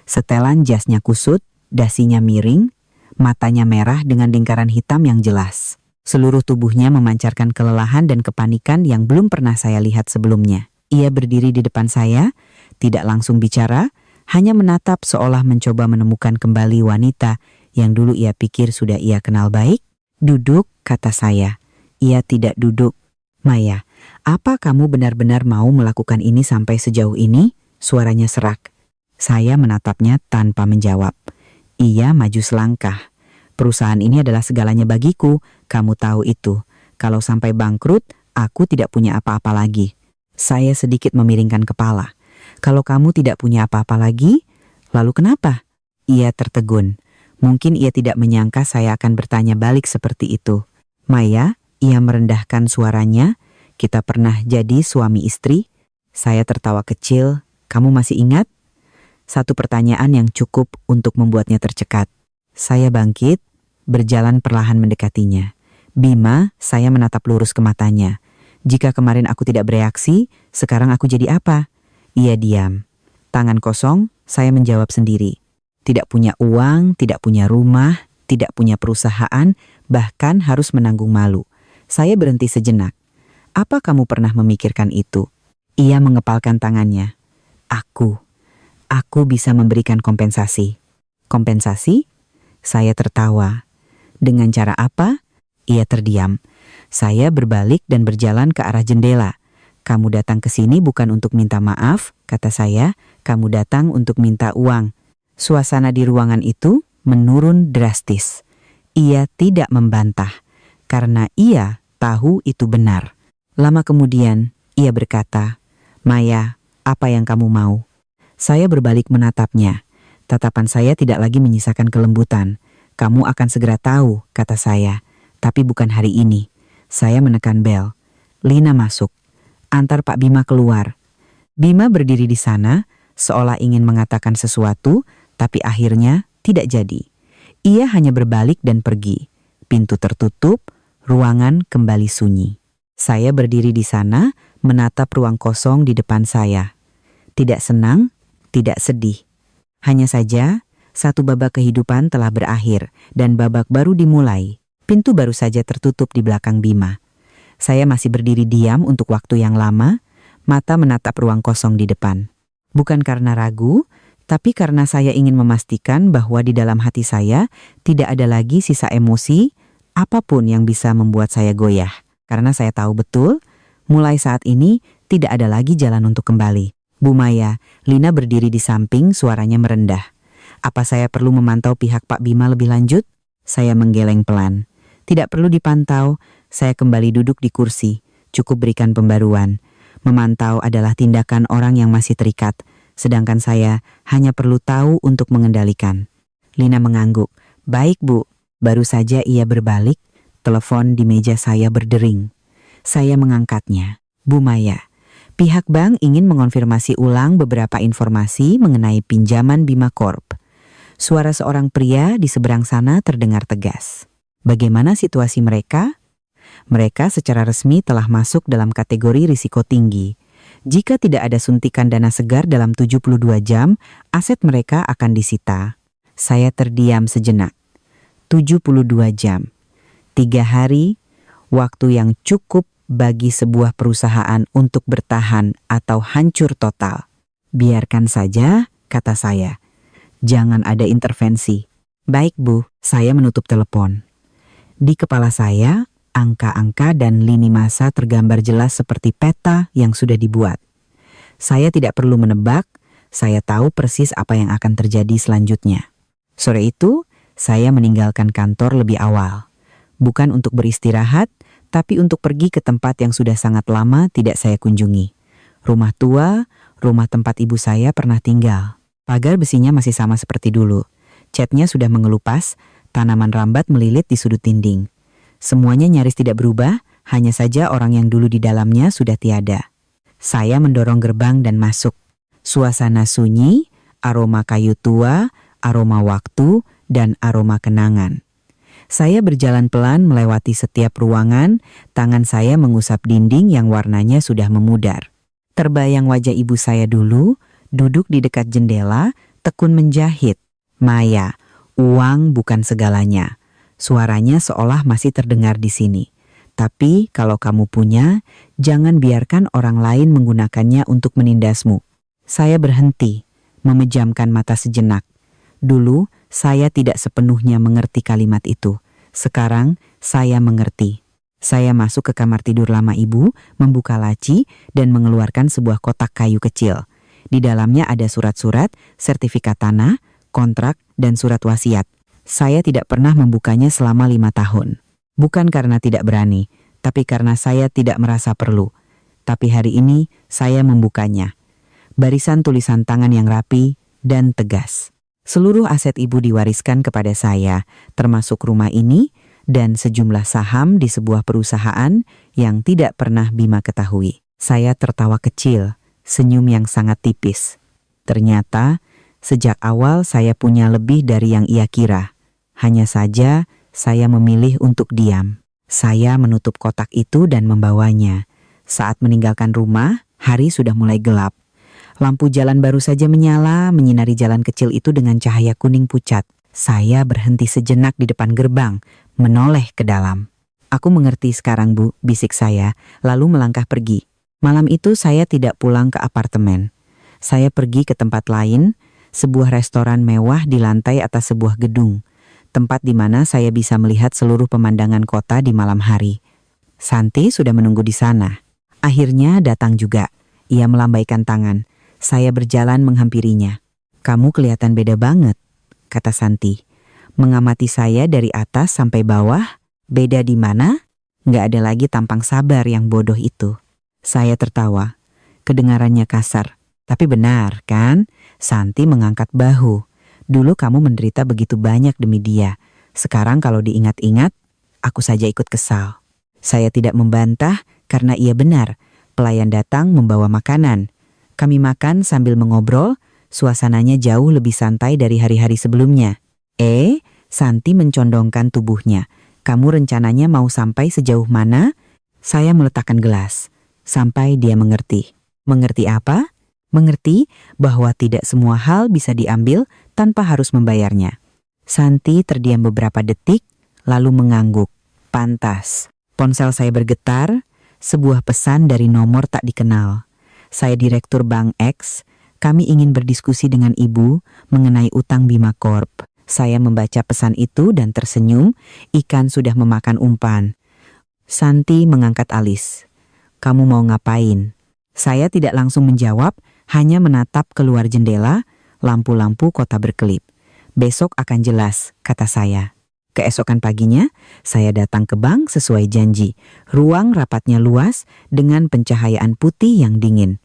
Speaker 1: Setelan jasnya kusut, dasinya miring, matanya merah dengan lingkaran hitam yang jelas. Seluruh tubuhnya memancarkan kelelahan dan kepanikan yang belum pernah saya lihat sebelumnya. Ia berdiri di depan saya, tidak langsung bicara, hanya menatap seolah mencoba menemukan kembali wanita yang dulu ia pikir sudah ia kenal baik. "Duduk," kata saya. Ia tidak duduk. "Maya, apa kamu benar-benar mau melakukan ini sampai sejauh ini?" Suaranya serak. Saya menatapnya tanpa menjawab. Ia maju selangkah. "Perusahaan ini adalah segalanya bagiku, kamu tahu itu. Kalau sampai bangkrut, aku tidak punya apa-apa lagi." Saya sedikit memiringkan kepala. "Kalau kamu tidak punya apa-apa lagi, lalu kenapa?" Ia tertegun. Mungkin ia tidak menyangka saya akan bertanya balik seperti itu. "Maya," ia merendahkan suaranya, "kita pernah jadi suami istri." Saya tertawa kecil. "Kamu masih ingat?" Satu pertanyaan yang cukup untuk membuatnya tercekat. Saya bangkit, berjalan perlahan mendekatinya. "Bima," saya menatap lurus ke matanya. Jika kemarin aku tidak bereaksi, sekarang aku jadi apa? Ia diam. Tangan kosong, saya menjawab sendiri. Tidak punya uang, tidak punya rumah, tidak punya perusahaan, bahkan harus menanggung malu. Saya berhenti sejenak. Apa kamu pernah memikirkan itu? Ia mengepalkan tangannya. Aku bisa memberikan kompensasi. Kompensasi? Saya tertawa. Dengan cara apa? Ia terdiam. Saya berbalik dan berjalan ke arah jendela. Kamu datang ke sini bukan untuk minta maaf, kata saya. Kamu datang untuk minta uang. Suasana di ruangan itu menurun drastis. Ia tidak membantah, karena ia tahu itu benar. Lama kemudian, ia berkata, Maya, apa yang kamu mau? Saya berbalik menatapnya. Tatapan saya tidak lagi menyisakan kelembutan. Kamu akan segera tahu, kata saya. Tapi bukan hari ini. Saya menekan bel. Lina masuk. Antar Pak Bima keluar. Bima berdiri di sana, seolah ingin mengatakan sesuatu, tapi akhirnya tidak jadi. Ia hanya berbalik dan pergi. Pintu tertutup, ruangan kembali sunyi. Saya berdiri di sana, menatap ruang kosong di depan saya. Tidak senang, tidak sedih. Hanya saja, satu babak kehidupan telah berakhir dan babak baru dimulai. Pintu baru saja tertutup di belakang Bima. Saya masih berdiri diam untuk waktu yang lama, mata menatap ruang kosong di depan. Bukan karena ragu, tapi karena saya ingin memastikan bahwa di dalam hati saya tidak ada lagi sisa emosi, apapun yang bisa membuat saya goyah. Karena saya tahu betul, mulai saat ini tidak ada lagi jalan untuk kembali. Bu Maya, Lina berdiri di samping, suaranya merendah. Apa saya perlu memantau pihak Pak Bima lebih lanjut? Saya menggeleng pelan. Tidak perlu dipantau, saya kembali duduk di kursi. Cukup berikan pembaruan. Memantau adalah tindakan orang yang masih terikat, sedangkan saya hanya perlu tahu untuk mengendalikan. Lina mengangguk. Baik Bu. Baru saja ia berbalik, telepon di meja saya berdering. Saya mengangkatnya. Bu Maya, pihak bank ingin mengonfirmasi ulang beberapa informasi mengenai pinjaman Bima Corp. Suara seorang pria di seberang sana terdengar tegas. Bagaimana situasi mereka? Mereka secara resmi telah masuk dalam kategori risiko tinggi. Jika tidak ada suntikan dana segar dalam 72 jam, aset mereka akan disita. Saya terdiam sejenak. 72 jam. 3 hari, waktu yang cukup bagi sebuah perusahaan untuk bertahan atau hancur total. Biarkan saja, kata saya. Jangan ada intervensi. Baik Bu, saya menutup telepon. Di kepala saya, angka-angka dan lini masa tergambar jelas seperti peta yang sudah dibuat. Saya tidak perlu menebak, saya tahu persis apa yang akan terjadi selanjutnya. Sore itu, saya meninggalkan kantor lebih awal. Bukan untuk beristirahat, tapi untuk pergi ke tempat yang sudah sangat lama tidak saya kunjungi. Rumah tua, rumah tempat ibu saya pernah tinggal. Pagar besinya masih sama seperti dulu. Catnya sudah mengelupas, tanaman rambat melilit di sudut dinding. Semuanya nyaris tidak berubah, hanya saja orang yang dulu di dalamnya sudah tiada. Saya mendorong gerbang dan masuk. Suasana sunyi, aroma kayu tua, aroma waktu, dan aroma kenangan. Saya berjalan pelan melewati setiap ruangan, tangan saya mengusap dinding yang warnanya sudah memudar. Terbayang wajah ibu saya dulu, duduk di dekat jendela, tekun menjahit. Maya, uang bukan segalanya. Suaranya seolah masih terdengar di sini. Tapi kalau kamu punya, jangan biarkan orang lain menggunakannya untuk menindasmu. Saya berhenti, memejamkan mata sejenak. Dulu, saya tidak sepenuhnya mengerti kalimat itu. Sekarang, saya mengerti. Saya masuk ke kamar tidur lama ibu, membuka laci, dan mengeluarkan sebuah kotak kayu kecil. Di dalamnya ada surat-surat, sertifikat tanah, kontrak, dan surat wasiat. Saya tidak pernah membukanya selama 5 tahun. Bukan karena tidak berani, tapi karena saya tidak merasa perlu. Tapi hari ini, saya membukanya. Barisan tulisan tangan yang rapi dan tegas. Seluruh aset ibu diwariskan kepada saya, termasuk rumah ini, dan sejumlah saham di sebuah perusahaan yang tidak pernah Bima ketahui. Saya tertawa kecil. Senyum yang sangat tipis. Ternyata, sejak awal saya punya lebih dari yang ia kira. Hanya saja, saya memilih untuk diam. Saya menutup kotak itu dan membawanya. Saat meninggalkan rumah, hari sudah mulai gelap. Lampu jalan baru saja menyala, menyinari jalan kecil itu dengan cahaya kuning pucat. Saya berhenti sejenak di depan gerbang, menoleh ke dalam. "Aku mengerti sekarang, Bu," bisik saya, lalu melangkah pergi. Malam itu saya tidak pulang ke apartemen. Saya pergi ke tempat lain, sebuah restoran mewah di lantai atas sebuah gedung. Tempat di mana saya bisa melihat seluruh pemandangan kota di malam hari. Santi sudah menunggu di sana. Akhirnya datang juga. Ia melambaikan tangan. Saya berjalan menghampirinya. "Kamu kelihatan beda banget," kata Santi. Mengamati saya dari atas sampai bawah. "Beda di mana?" Nggak ada lagi tampang sabar yang bodoh itu. Saya tertawa. Kedengarannya kasar. "Tapi benar, kan?" Santi mengangkat bahu. "Dulu kamu menderita begitu banyak demi dia. Sekarang kalau diingat-ingat, aku saja ikut kesal." Saya tidak membantah karena ia benar. Pelayan datang membawa makanan. Kami makan sambil mengobrol, suasananya jauh lebih santai dari hari-hari sebelumnya. Santi mencondongkan tubuhnya. "Kamu rencananya mau sampai sejauh mana?" Saya meletakkan gelas. Sampai dia mengerti. Mengerti apa? Mengerti bahwa tidak semua hal bisa diambil tanpa harus membayarnya. Santi terdiam beberapa detik, lalu mengangguk. Pantas. Ponsel saya bergetar, sebuah pesan dari nomor tak dikenal. "Saya Direktur Bank X, kami ingin berdiskusi dengan Ibu mengenai utang Bima Corp." Saya membaca pesan itu dan tersenyum, ikan sudah memakan umpan. Santi mengangkat alis. "Kamu mau ngapain?" Saya tidak langsung menjawab, hanya menatap keluar jendela, lampu-lampu kota berkelip. "Besok akan jelas," kata saya. Keesokan paginya, saya datang ke bank sesuai janji. Ruang rapatnya luas dengan pencahayaan putih yang dingin.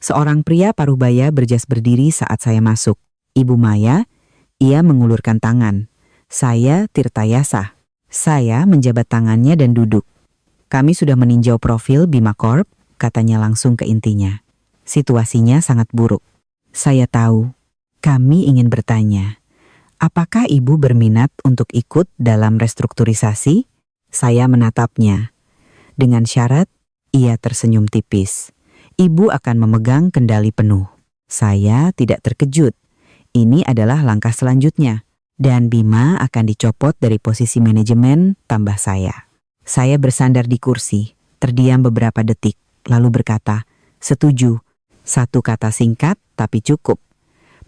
Speaker 1: Seorang pria paruh-baya berjas berdiri saat saya masuk. "Ibu Maya." Ia mengulurkan tangan. Saya Tirtayasa. Saya menjabat tangannya dan duduk. "Kami sudah meninjau profil Bima Corp," katanya langsung ke intinya. "Situasinya sangat buruk." Saya tahu. Kami ingin bertanya, apakah Ibu berminat untuk ikut dalam restrukturisasi? Saya menatapnya. Dengan syarat, ia tersenyum tipis. "Ibu akan memegang kendali penuh." Saya tidak terkejut. Ini adalah langkah selanjutnya. Dan Bima akan dicopot dari posisi manajemen, tambah saya. Saya bersandar di kursi, terdiam beberapa detik, lalu berkata, "Setuju." Satu kata singkat tapi cukup.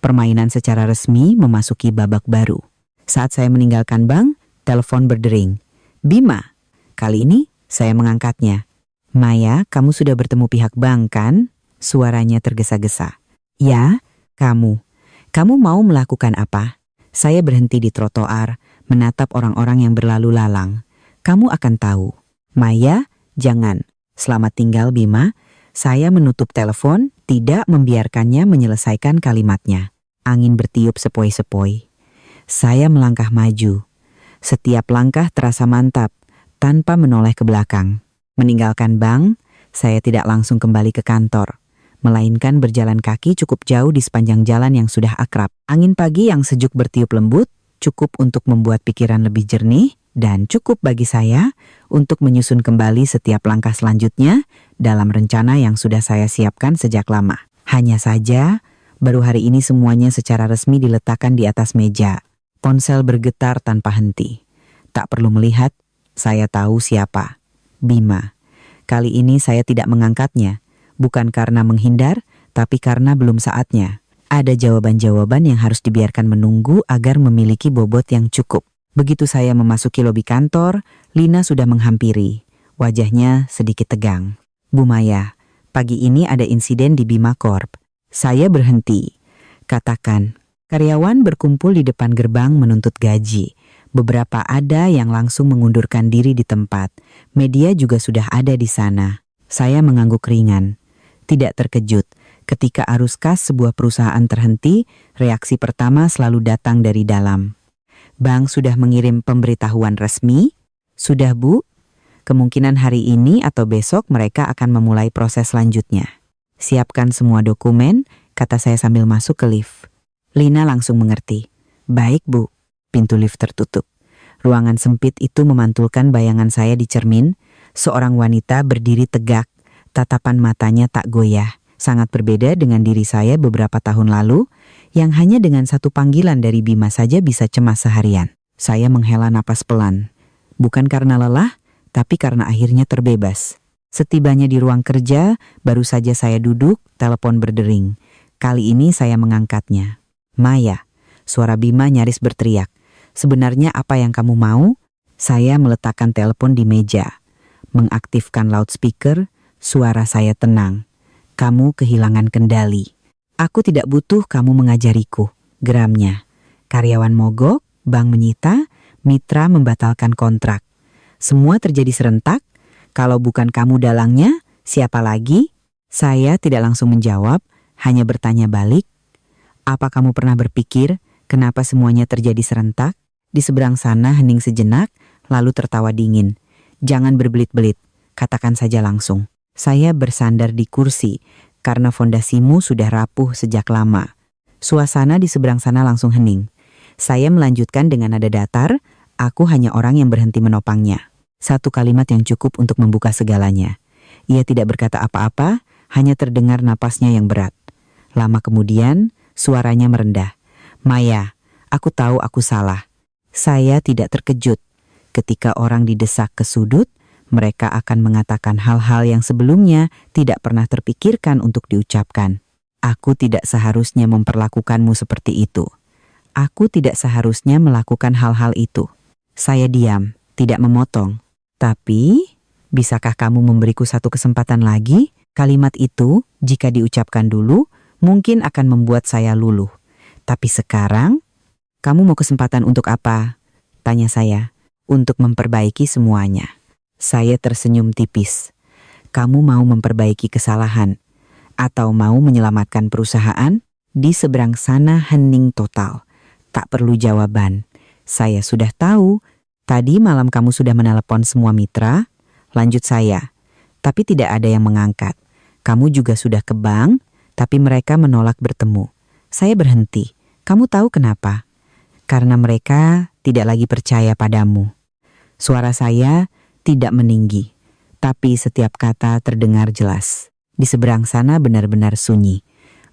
Speaker 1: Permainan secara resmi memasuki babak baru. Saat saya meninggalkan bank, telepon berdering. "Bima." Kali ini saya mengangkatnya. "Maya, kamu sudah bertemu pihak bank kan?" Suaranya tergesa-gesa. "Ya, kamu. Kamu mau melakukan apa?" Saya berhenti di trotoar, menatap orang-orang yang berlalu lalang. "Kamu akan tahu." "Maya, jangan." "Selamat tinggal, Bima." Saya menutup telepon, tidak membiarkannya menyelesaikan kalimatnya. Angin bertiup sepoi-sepoi. Saya melangkah maju. Setiap langkah terasa mantap, tanpa menoleh ke belakang. Meninggalkan bank, saya tidak langsung kembali ke kantor, melainkan berjalan kaki cukup jauh di sepanjang jalan yang sudah akrab. Angin pagi yang sejuk bertiup lembut, cukup untuk membuat pikiran lebih jernih, dan cukup bagi saya untuk menyusun kembali setiap langkah selanjutnya dalam rencana yang sudah saya siapkan sejak lama. Hanya saja, baru hari ini semuanya secara resmi diletakkan di atas meja. Ponsel bergetar tanpa henti. Tak perlu melihat, saya tahu siapa. Bima. Kali ini saya tidak mengangkatnya, bukan karena menghindar, tapi karena belum saatnya. Ada jawaban-jawaban yang harus dibiarkan menunggu agar memiliki bobot yang cukup. Begitu saya memasuki lobi kantor, Lina sudah menghampiri. Wajahnya sedikit tegang. "Bu Maya, pagi ini ada insiden di Bima Corp." Saya berhenti. Katakan, karyawan berkumpul di depan gerbang menuntut gaji. Beberapa ada yang langsung mengundurkan diri di tempat. Media juga sudah ada di sana. Saya mengangguk ringan. Tidak terkejut. Ketika arus kas sebuah perusahaan terhenti, reaksi pertama selalu datang dari dalam. "Bank sudah mengirim pemberitahuan resmi?" "Sudah, Bu. Kemungkinan hari ini atau besok mereka akan memulai proses selanjutnya." "Siapkan semua dokumen," kata saya sambil masuk ke lift. Lina langsung mengerti. "Baik, Bu." Pintu lift tertutup. Ruangan sempit itu memantulkan bayangan saya di cermin, seorang wanita berdiri tegak, Tatapan matanya tak goyah, sangat berbeda dengan diri saya beberapa tahun lalu, yang hanya dengan satu panggilan dari Bima saja bisa cemas seharian. Saya menghela napas pelan, bukan karena lelah, tapi karena akhirnya terbebas. Setibanya di ruang kerja, baru saja saya duduk, telepon berdering. Kali ini saya mengangkatnya. "Maya," suara Bima nyaris berteriak. "Sebenarnya apa yang kamu mau?" Saya meletakkan telepon di meja, mengaktifkan loudspeaker. Suara saya tenang. "Kamu kehilangan kendali. Aku tidak butuh kamu mengajariku," geramnya. "Karyawan mogok, bank menyita, mitra membatalkan kontrak. Semua terjadi serentak. Kalau bukan kamu dalangnya, siapa lagi?" Saya tidak langsung menjawab, hanya bertanya balik. "Apa kamu pernah berpikir kenapa semuanya terjadi serentak?" Di seberang sana hening sejenak, lalu tertawa dingin. "Jangan berbelit-belit, katakan saja langsung." Saya bersandar di kursi, karena fondasimu sudah rapuh sejak lama. Suasana di seberang sana langsung hening. Saya melanjutkan dengan nada datar, "Aku hanya orang yang berhenti menopangnya." Satu kalimat yang cukup untuk membuka segalanya. Ia tidak berkata apa-apa, hanya terdengar napasnya yang berat. Lama kemudian, suaranya merendah. "Maya, aku tahu aku salah." Saya tidak terkejut. Ketika orang didesak ke sudut, mereka akan mengatakan hal-hal yang sebelumnya tidak pernah terpikirkan untuk diucapkan. "Aku tidak seharusnya memperlakukanmu seperti itu. Aku tidak seharusnya melakukan hal-hal itu." Saya diam, tidak memotong. "Tapi, bisakah kamu memberiku satu kesempatan lagi?" Kalimat itu, jika diucapkan dulu, mungkin akan membuat saya luluh. "Tapi sekarang, kamu mau kesempatan untuk apa?" tanya saya. "Untuk memperbaiki semuanya." Saya tersenyum tipis. "Kamu mau memperbaiki kesalahan atau mau menyelamatkan perusahaan?" Di seberang sana hening total. Tak perlu jawaban. "Saya sudah tahu. Tadi malam kamu sudah menelepon semua mitra." Lanjut saya. "Tapi tidak ada yang mengangkat. Kamu juga sudah ke bank, tapi mereka menolak bertemu." Saya berhenti. "Kamu tahu kenapa?" "Karena mereka tidak lagi percaya padamu." Suara saya tidak meninggi, tapi setiap kata terdengar jelas. Di seberang sana benar-benar sunyi.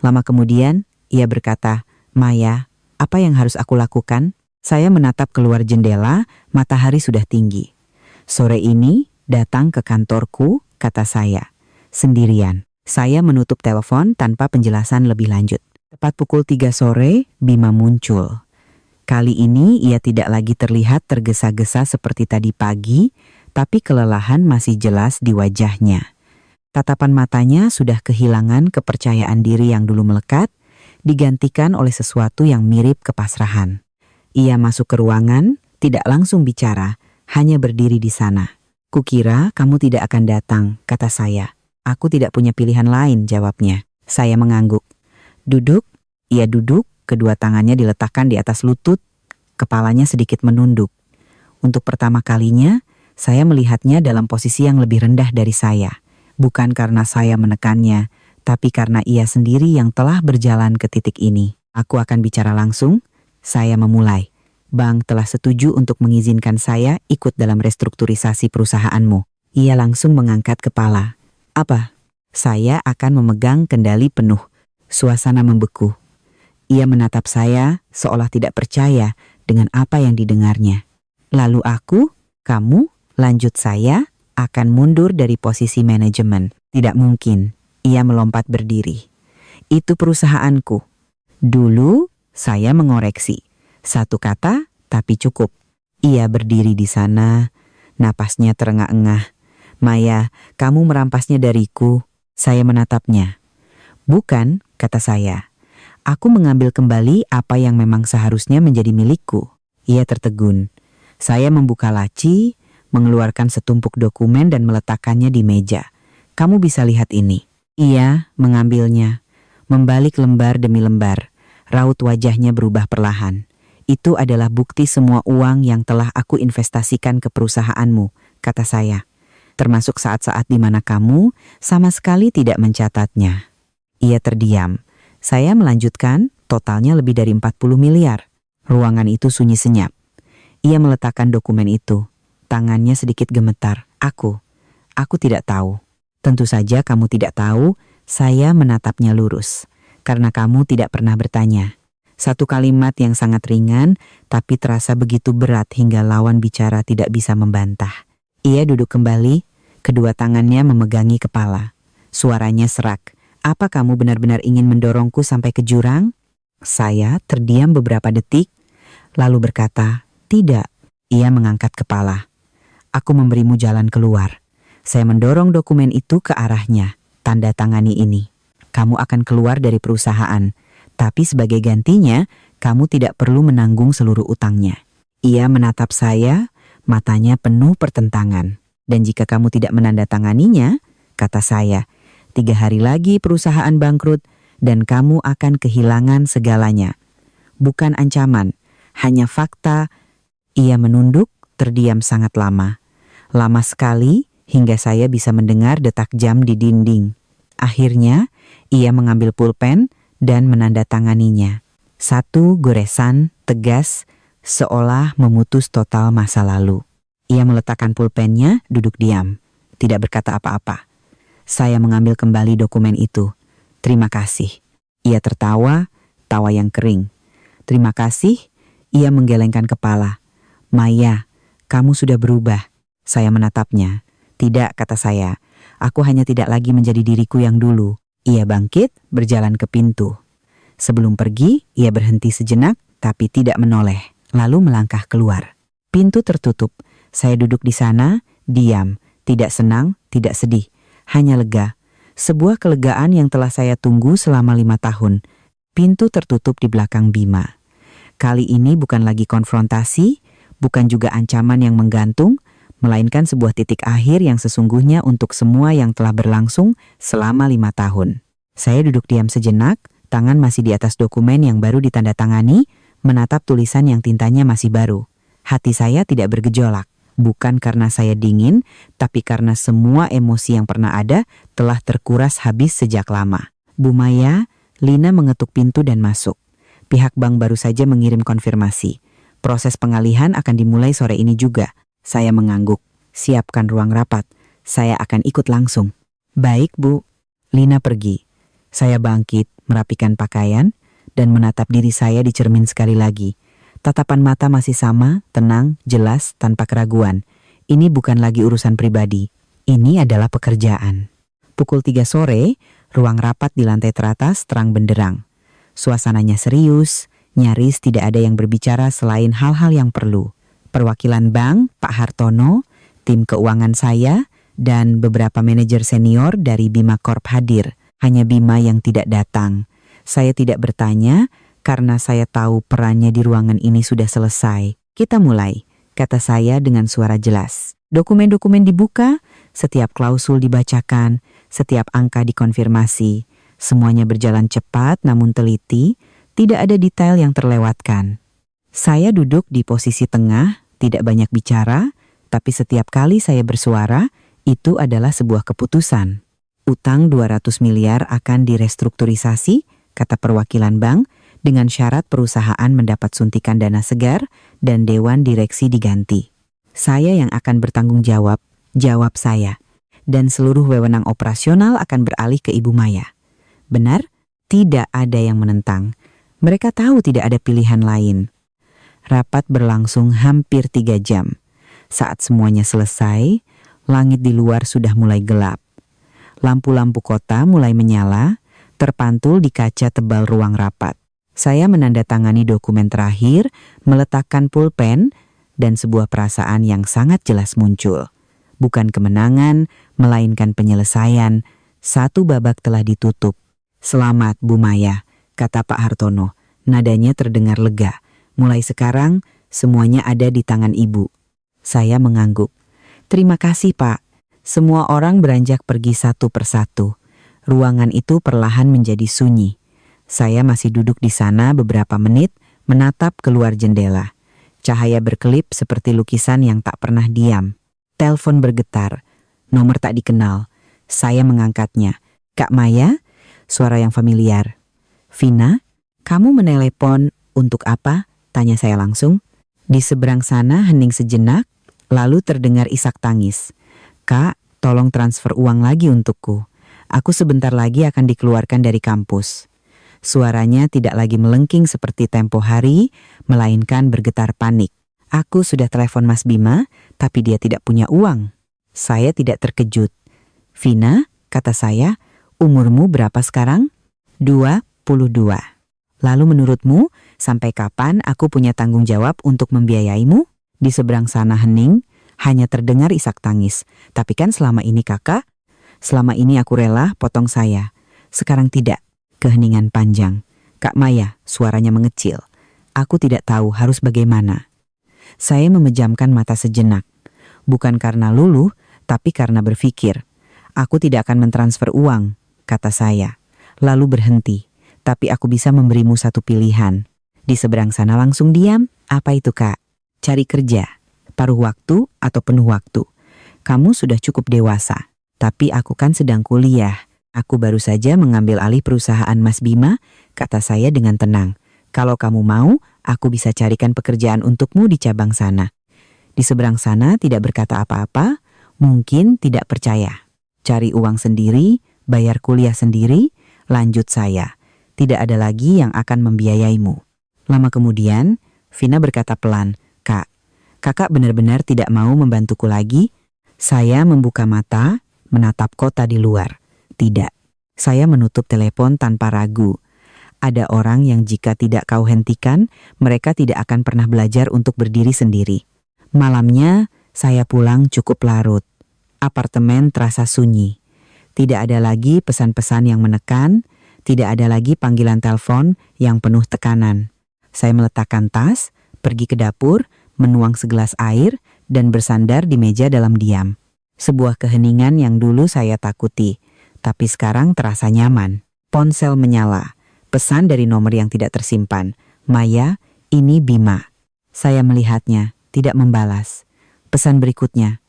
Speaker 1: Lama kemudian, ia berkata, "Maya, apa yang harus aku lakukan?" Saya menatap keluar jendela, matahari sudah tinggi. "Sore ini datang ke kantorku," kata saya. "Sendirian." Saya menutup telepon tanpa penjelasan lebih lanjut. Tepat pukul 3 sore, Bima muncul. Kali ini ia tidak lagi terlihat tergesa-gesa seperti tadi pagi, tapi kelelahan masih jelas di wajahnya. Tatapan matanya sudah kehilangan kepercayaan diri yang dulu melekat, digantikan oleh sesuatu yang mirip kepasrahan. Ia masuk ke ruangan, tidak langsung bicara, hanya berdiri di sana. "Kukira kamu tidak akan datang," kata saya. "Aku tidak punya pilihan lain," jawabnya. Saya mengangguk. "Duduk." Ia duduk, kedua tangannya diletakkan di atas lutut, kepalanya sedikit menunduk. Untuk pertama kalinya, saya melihatnya dalam posisi yang lebih rendah dari saya. Bukan karena saya menekannya, tapi karena ia sendiri yang telah berjalan ke titik ini. "Aku akan bicara langsung." Saya memulai. "Bank telah setuju untuk mengizinkan saya ikut dalam restrukturisasi perusahaanmu." Ia langsung mengangkat kepala. "Apa?" "Saya akan memegang kendali penuh." Suasana membeku. Ia menatap saya seolah tidak percaya dengan apa yang didengarnya. "Lalu aku, kamu," lanjut saya, "akan mundur dari posisi manajemen." "Tidak mungkin." Ia melompat berdiri. "Itu perusahaanku." Dulu, saya mengoreksi. Satu kata, tapi cukup. Ia berdiri di sana, napasnya terengah-engah. "Maya, kamu merampasnya dariku." Saya menatapnya. "Bukan," kata saya. "Aku mengambil kembali apa yang memang seharusnya menjadi milikku." Ia tertegun. Saya membuka laci, mengeluarkan setumpuk dokumen dan meletakkannya di meja. "Kamu bisa lihat ini." Ia mengambilnya, membalik lembar demi lembar. Raut wajahnya berubah perlahan. "Itu adalah bukti semua uang yang telah aku investasikan ke perusahaanmu," kata saya. "Termasuk saat-saat di mana kamu sama sekali tidak mencatatnya." Ia terdiam. Saya melanjutkan, "Totalnya lebih dari 40 miliar. Ruangan itu sunyi senyap. Ia meletakkan dokumen itu. Tangannya sedikit gemetar. Aku tidak tahu." Tentu saja kamu tidak tahu, saya menatapnya lurus. Karena kamu tidak pernah bertanya. Satu kalimat yang sangat ringan, tapi terasa begitu berat hingga lawan bicara tidak bisa membantah. Ia duduk kembali, kedua tangannya memegangi kepala. Suaranya serak. Apa kamu benar-benar ingin mendorongku sampai ke jurang? Saya terdiam beberapa detik, lalu berkata, tidak. Ia mengangkat kepala. Aku memberimu jalan keluar. Saya mendorong dokumen itu ke arahnya. Tanda tangani ini. Kamu akan keluar dari perusahaan. Tapi sebagai gantinya, kamu tidak perlu menanggung seluruh utangnya. Ia menatap saya, matanya penuh pertentangan. Dan jika kamu tidak menandatanganinya, kata saya, 3 hari lagi perusahaan bangkrut dan kamu akan kehilangan segalanya. Bukan ancaman, hanya fakta. Ia menunduk, terdiam sangat lama. Lama sekali hingga saya bisa mendengar detak jam di dinding. Akhirnya, ia mengambil pulpen dan menandatanganinya. Satu goresan, tegas, seolah memutus total masa lalu. Ia meletakkan pulpennya, duduk diam. Tidak berkata apa-apa. Saya mengambil kembali dokumen itu. Terima kasih. Ia tertawa, tawa yang kering. Terima kasih, ia menggelengkan kepala. Maya, kamu sudah berubah. Saya menatapnya. Tidak, kata saya. Aku hanya tidak lagi menjadi diriku yang dulu. Ia bangkit, berjalan ke pintu. Sebelum pergi, ia berhenti sejenak, tapi tidak menoleh. Lalu melangkah keluar. Pintu tertutup. Saya duduk di sana, diam. Tidak senang, tidak sedih. Hanya lega. Sebuah kelegaan yang telah saya tunggu selama 5 tahun. Pintu tertutup di belakang Bima. Kali ini bukan lagi konfrontasi, bukan juga ancaman yang menggantung, melainkan sebuah titik akhir yang sesungguhnya untuk semua yang telah berlangsung selama 5 tahun. Saya duduk diam sejenak, tangan masih di atas dokumen yang baru ditandatangani, menatap tulisan yang tintanya masih baru. Hati saya tidak bergejolak, bukan karena saya dingin, tapi karena semua emosi yang pernah ada telah terkuras habis sejak lama. Bu Maya, Lina mengetuk pintu dan masuk. Pihak bank baru saja mengirim konfirmasi. Proses pengalihan akan dimulai sore ini juga. Saya mengangguk. Siapkan ruang rapat. Saya akan ikut langsung. Baik, Bu. Lina pergi. Saya bangkit, merapikan pakaian, dan menatap diri saya di cermin sekali lagi. Tatapan mata masih sama, tenang, jelas, tanpa keraguan. Ini bukan lagi urusan pribadi. Ini adalah pekerjaan. Pukul 3 sore, ruang rapat di lantai teratas terang benderang. Suasananya serius, nyaris tidak ada yang berbicara selain hal-hal yang perlu. Perwakilan bank, Pak Hartono, tim keuangan saya, dan beberapa manajer senior dari Bima Corp hadir. Hanya Bima yang tidak datang. Saya tidak bertanya karena saya tahu perannya di ruangan ini sudah selesai. Kita mulai, kata saya dengan suara jelas. Dokumen-dokumen dibuka, setiap klausul dibacakan, setiap angka dikonfirmasi. Semuanya berjalan cepat namun teliti, tidak ada detail yang terlewatkan. Saya duduk di posisi tengah, tidak banyak bicara, tapi setiap kali saya bersuara, itu adalah sebuah keputusan. Utang 200 miliar akan direstrukturisasi, kata perwakilan bank, dengan syarat perusahaan mendapat suntikan dana segar dan dewan direksi diganti. Saya yang akan bertanggung jawab, jawab saya. Dan seluruh wewenang operasional akan beralih ke Ibu Maya. Benar? Tidak ada yang menentang. Mereka tahu tidak ada pilihan lain. Rapat berlangsung hampir 3 jam. Saat semuanya selesai, langit di luar sudah mulai gelap. Lampu-lampu kota mulai menyala, terpantul di kaca tebal ruang rapat. Saya menandatangani dokumen terakhir, meletakkan pulpen, dan sebuah perasaan yang sangat jelas muncul. Bukan kemenangan, melainkan penyelesaian. Satu babak telah ditutup. Selamat, Bu Maya, kata Pak Hartono. Nadanya terdengar lega. Mulai sekarang, semuanya ada di tangan Ibu. Saya mengangguk. Terima kasih, Pak. Semua orang beranjak pergi satu persatu. Ruangan itu perlahan menjadi sunyi. Saya masih duduk di sana beberapa menit, menatap keluar jendela. Cahaya berkelip seperti lukisan yang tak pernah diam. Telepon bergetar. Nomor tak dikenal. Saya mengangkatnya. Kak Maya? Suara yang familiar. Vina, kamu menelepon untuk apa? Tanya saya langsung. Di seberang sana hening sejenak, lalu terdengar isak tangis. Kak, Tolong transfer uang lagi untukku. Aku sebentar lagi akan dikeluarkan dari kampus. Suaranya tidak lagi melengking seperti tempo hari, melainkan bergetar panik. Aku sudah telepon Mas Bima, tapi dia tidak punya uang. Saya tidak terkejut. Vina, kata saya, umurmu berapa sekarang? 22. Lalu menurutmu, sampai kapan aku punya tanggung jawab untuk membiayaimu? Di seberang sana hening, hanya terdengar isak tangis. Tapi kan selama ini kakak, selama ini aku rela potong saya. Sekarang tidak. Keheningan panjang. Kak Maya, suaranya mengecil. Aku tidak tahu harus bagaimana. Saya memejamkan mata sejenak. Bukan karena luluh, tapi karena berpikir. Aku tidak akan mentransfer uang, kata saya. Lalu berhenti. Tapi aku bisa memberimu satu pilihan. Di seberang sana langsung diam. Apa itu kak? Cari kerja. Paruh waktu atau penuh waktu. Kamu sudah cukup dewasa. Tapi aku kan sedang kuliah. Aku baru saja mengambil alih perusahaan Mas Bima, kata saya dengan tenang. Kalau kamu mau, aku bisa carikan pekerjaan untukmu di cabang sana. Di seberang sana tidak berkata apa-apa, mungkin tidak percaya. Cari uang sendiri, bayar kuliah sendiri, lanjut saya. Tidak ada lagi yang akan membiayaimu. Lama kemudian, Vina berkata pelan, Kak, kakak benar-benar tidak mau membantuku lagi? Saya membuka mata, menatap kota di luar. Tidak. Saya menutup telepon tanpa ragu. Ada orang yang jika tidak kau hentikan, mereka tidak akan pernah belajar untuk berdiri sendiri. Malamnya, saya pulang cukup larut. Apartemen terasa sunyi. Tidak ada lagi pesan-pesan yang menekan, tidak ada lagi panggilan telepon yang penuh tekanan. Saya meletakkan tas, pergi ke dapur, menuang segelas air, dan bersandar di meja dalam diam. Sebuah keheningan yang dulu saya takuti, tapi sekarang terasa nyaman. Ponsel menyala. Pesan dari nomor yang tidak tersimpan. Maya, ini Bima. Saya melihatnya, tidak membalas. Pesan berikutnya.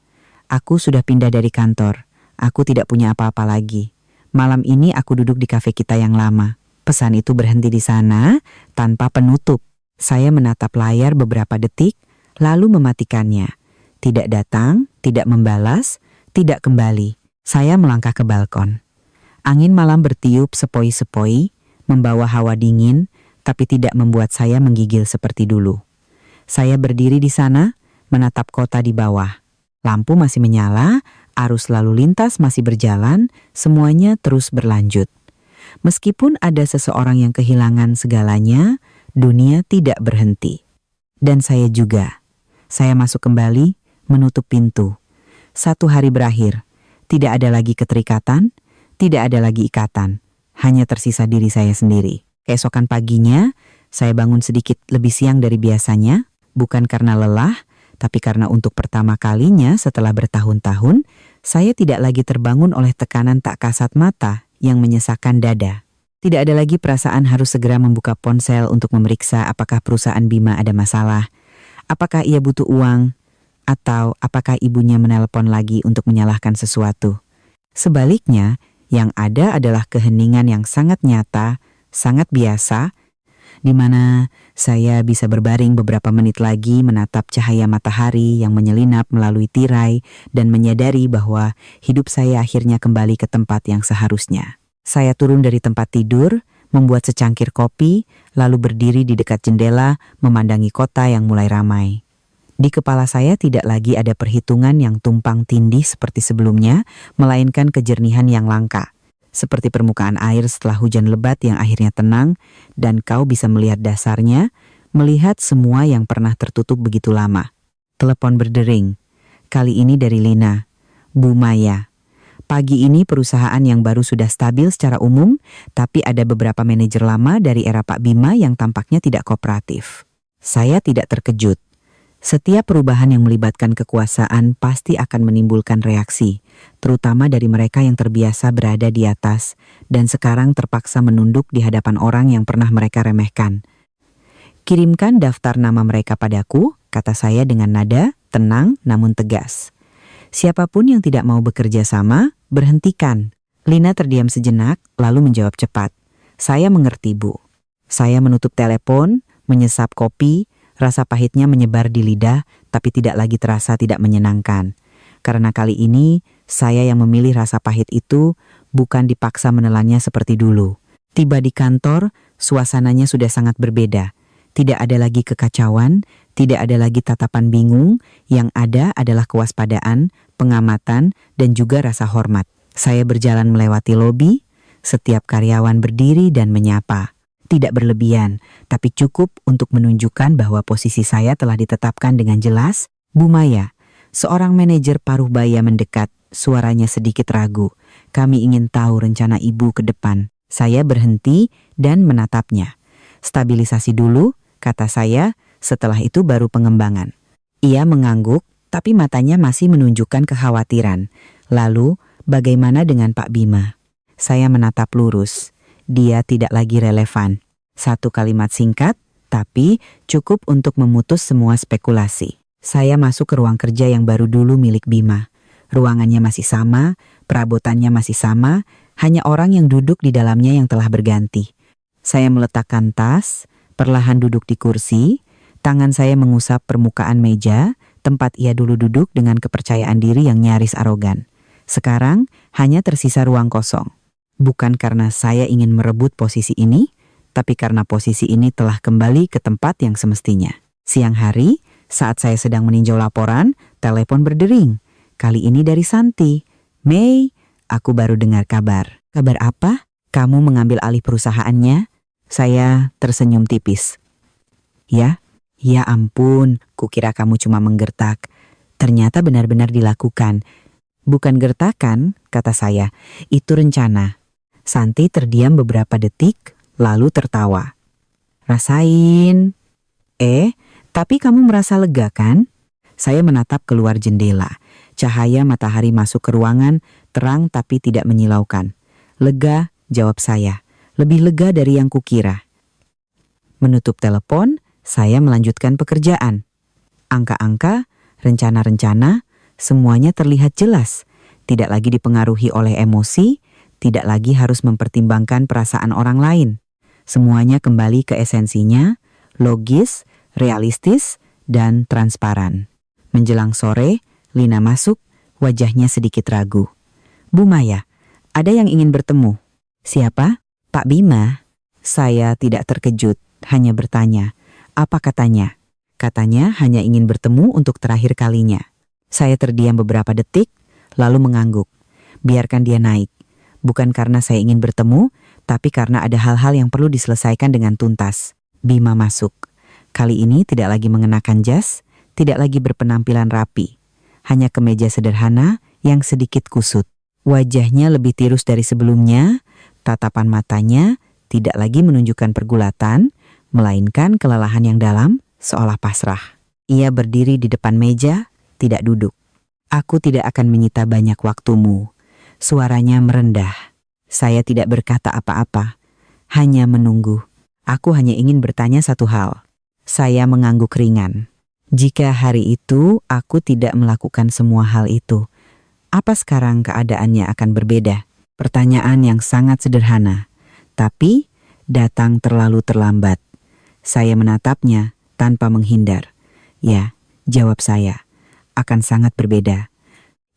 Speaker 1: Aku sudah pindah dari kantor. Aku tidak punya apa-apa lagi. Malam ini aku duduk di kafe kita yang lama. Pesan itu berhenti di sana, tanpa penutup. Saya menatap layar beberapa detik, lalu mematikannya. Tidak datang, tidak membalas, tidak kembali. Saya melangkah ke balkon. Angin malam bertiup sepoi-sepoi, membawa hawa dingin, tapi tidak membuat saya menggigil seperti dulu. Saya berdiri di sana, menatap kota di bawah. Lampu masih menyala, arus lalu lintas masih berjalan, semuanya terus berlanjut. Meskipun ada seseorang yang kehilangan segalanya, dunia tidak berhenti. Dan saya juga. Saya masuk kembali, menutup pintu. 1 hari berakhir. Tidak ada lagi keterikatan, tidak ada lagi ikatan. Hanya tersisa diri saya sendiri. Keesokan paginya, saya bangun sedikit lebih siang dari biasanya, bukan karena lelah, tapi karena untuk pertama kalinya setelah bertahun-tahun, saya tidak lagi terbangun oleh tekanan tak kasat mata yang menyesakkan dada. Tidak ada lagi perasaan harus segera membuka ponsel untuk memeriksa apakah perusahaan Bima ada masalah, apakah ia butuh uang, atau apakah ibunya menelpon lagi untuk menyalahkan sesuatu. Sebaliknya, yang ada adalah keheningan yang sangat nyata, sangat biasa, di mana saya bisa berbaring beberapa menit lagi menatap cahaya matahari yang menyelinap melalui tirai dan menyadari bahwa hidup saya akhirnya kembali ke tempat yang seharusnya. Saya turun dari tempat tidur, membuat secangkir kopi, lalu berdiri di dekat jendela memandangi kota yang mulai ramai. Di kepala saya tidak lagi ada perhitungan yang tumpang tindih seperti sebelumnya, melainkan kejernihan yang langka. Seperti permukaan air setelah hujan lebat yang akhirnya tenang, dan kau bisa melihat dasarnya, melihat semua yang pernah tertutup begitu lama. Telepon berdering. Kali ini dari Lina. Bu Maya. Pagi ini perusahaan yang baru sudah stabil secara umum, tapi ada beberapa manajer lama dari era Pak Bima yang tampaknya tidak kooperatif. Saya tidak terkejut. Setiap perubahan yang melibatkan kekuasaan pasti akan menimbulkan reaksi, terutama dari mereka yang terbiasa berada di atas dan sekarang terpaksa menunduk di hadapan orang yang pernah mereka remehkan. Kirimkan daftar nama mereka padaku, kata saya dengan nada tenang namun tegas. Siapapun yang tidak mau bekerja sama, berhentikan. Lina terdiam sejenak, lalu menjawab cepat. Saya mengerti, Bu. Saya menutup telepon, menyesap kopi. Rasa pahitnya menyebar di lidah, tapi tidak lagi terasa tidak menyenangkan. Karena kali ini, Saya yang memilih rasa pahit itu, bukan dipaksa menelannya seperti dulu. Tiba di kantor, suasananya sudah sangat berbeda. Tidak ada lagi kekacauan, tidak ada lagi tatapan bingung, yang ada adalah kewaspadaan, pengamatan, dan juga rasa hormat. Saya berjalan melewati lobi, setiap karyawan berdiri dan menyapa. Tidak berlebihan, tapi cukup untuk menunjukkan bahwa posisi saya telah ditetapkan dengan jelas. Bu Maya, seorang manajer paruh baya mendekat, suaranya sedikit ragu. Kami ingin tahu rencana ibu ke depan. Saya berhenti dan menatapnya. Stabilisasi dulu, kata saya, setelah itu baru pengembangan. Ia mengangguk, tapi matanya masih menunjukkan kekhawatiran. Lalu, bagaimana dengan Pak Bima? Saya menatap lurus. Dia tidak lagi relevan. Satu kalimat singkat, tapi cukup untuk memutus semua spekulasi. Saya masuk ke ruang kerja yang baru dulu milik Bima. Ruangannya masih sama, perabotannya masih sama, hanya orang yang duduk di dalamnya yang telah berganti. Saya meletakkan tas, perlahan duduk di kursi, tangan saya mengusap permukaan meja, tempat ia dulu duduk dengan kepercayaan diri yang nyaris arogan. Sekarang hanya tersisa ruang kosong. Bukan karena saya ingin merebut posisi ini, tapi karena posisi ini telah kembali ke tempat yang semestinya. Siang hari, saat saya sedang meninjau laporan, telepon berdering. Kali ini dari Santi. Mei, aku baru dengar kabar. Kabar apa? Kamu mengambil alih perusahaannya? Saya tersenyum tipis. Ya ampun, kukira kamu cuma menggertak. Ternyata benar-benar dilakukan. Bukan gertakan, kata saya, itu rencana. Santi terdiam beberapa detik, lalu tertawa. Rasain. Tapi kamu merasa lega kan? Saya menatap keluar jendela. Cahaya matahari masuk ke ruangan, terang tapi tidak menyilaukan. Lega, jawab saya. Lebih lega dari yang kukira. Menutup telepon, saya melanjutkan pekerjaan. Angka-angka, rencana-rencana, semuanya terlihat jelas. Tidak lagi dipengaruhi oleh emosi, tidak lagi harus mempertimbangkan perasaan orang lain. Semuanya kembali ke esensinya, logis, realistis, dan transparan. Menjelang sore, Lina masuk, wajahnya sedikit ragu. Bu Maya, ada yang ingin bertemu. Siapa? Pak Bima. Saya tidak terkejut, hanya bertanya. Apa katanya? Katanya hanya ingin bertemu untuk terakhir kalinya. Saya terdiam beberapa detik, lalu mengangguk. Biarkan dia naik. Bukan karena saya ingin bertemu, tapi karena ada hal-hal yang perlu diselesaikan dengan tuntas. Bima masuk. Kali ini tidak lagi mengenakan jas, tidak lagi berpenampilan rapi. Hanya kemeja sederhana yang sedikit kusut. Wajahnya lebih tirus dari sebelumnya, tatapan matanya tidak lagi menunjukkan pergulatan, melainkan kelelahan yang dalam, seolah pasrah. Ia berdiri di depan meja, tidak duduk. Aku tidak akan menyita banyak waktumu. Suaranya merendah. Saya tidak berkata apa-apa, hanya menunggu. Aku hanya ingin bertanya satu hal. Saya mengangguk ringan. Jika hari itu aku tidak melakukan semua hal itu, apa sekarang keadaannya akan berbeda? Pertanyaan yang sangat sederhana, tapi datang terlalu terlambat. Saya menatapnya tanpa menghindar. Ya, jawab saya, akan sangat berbeda.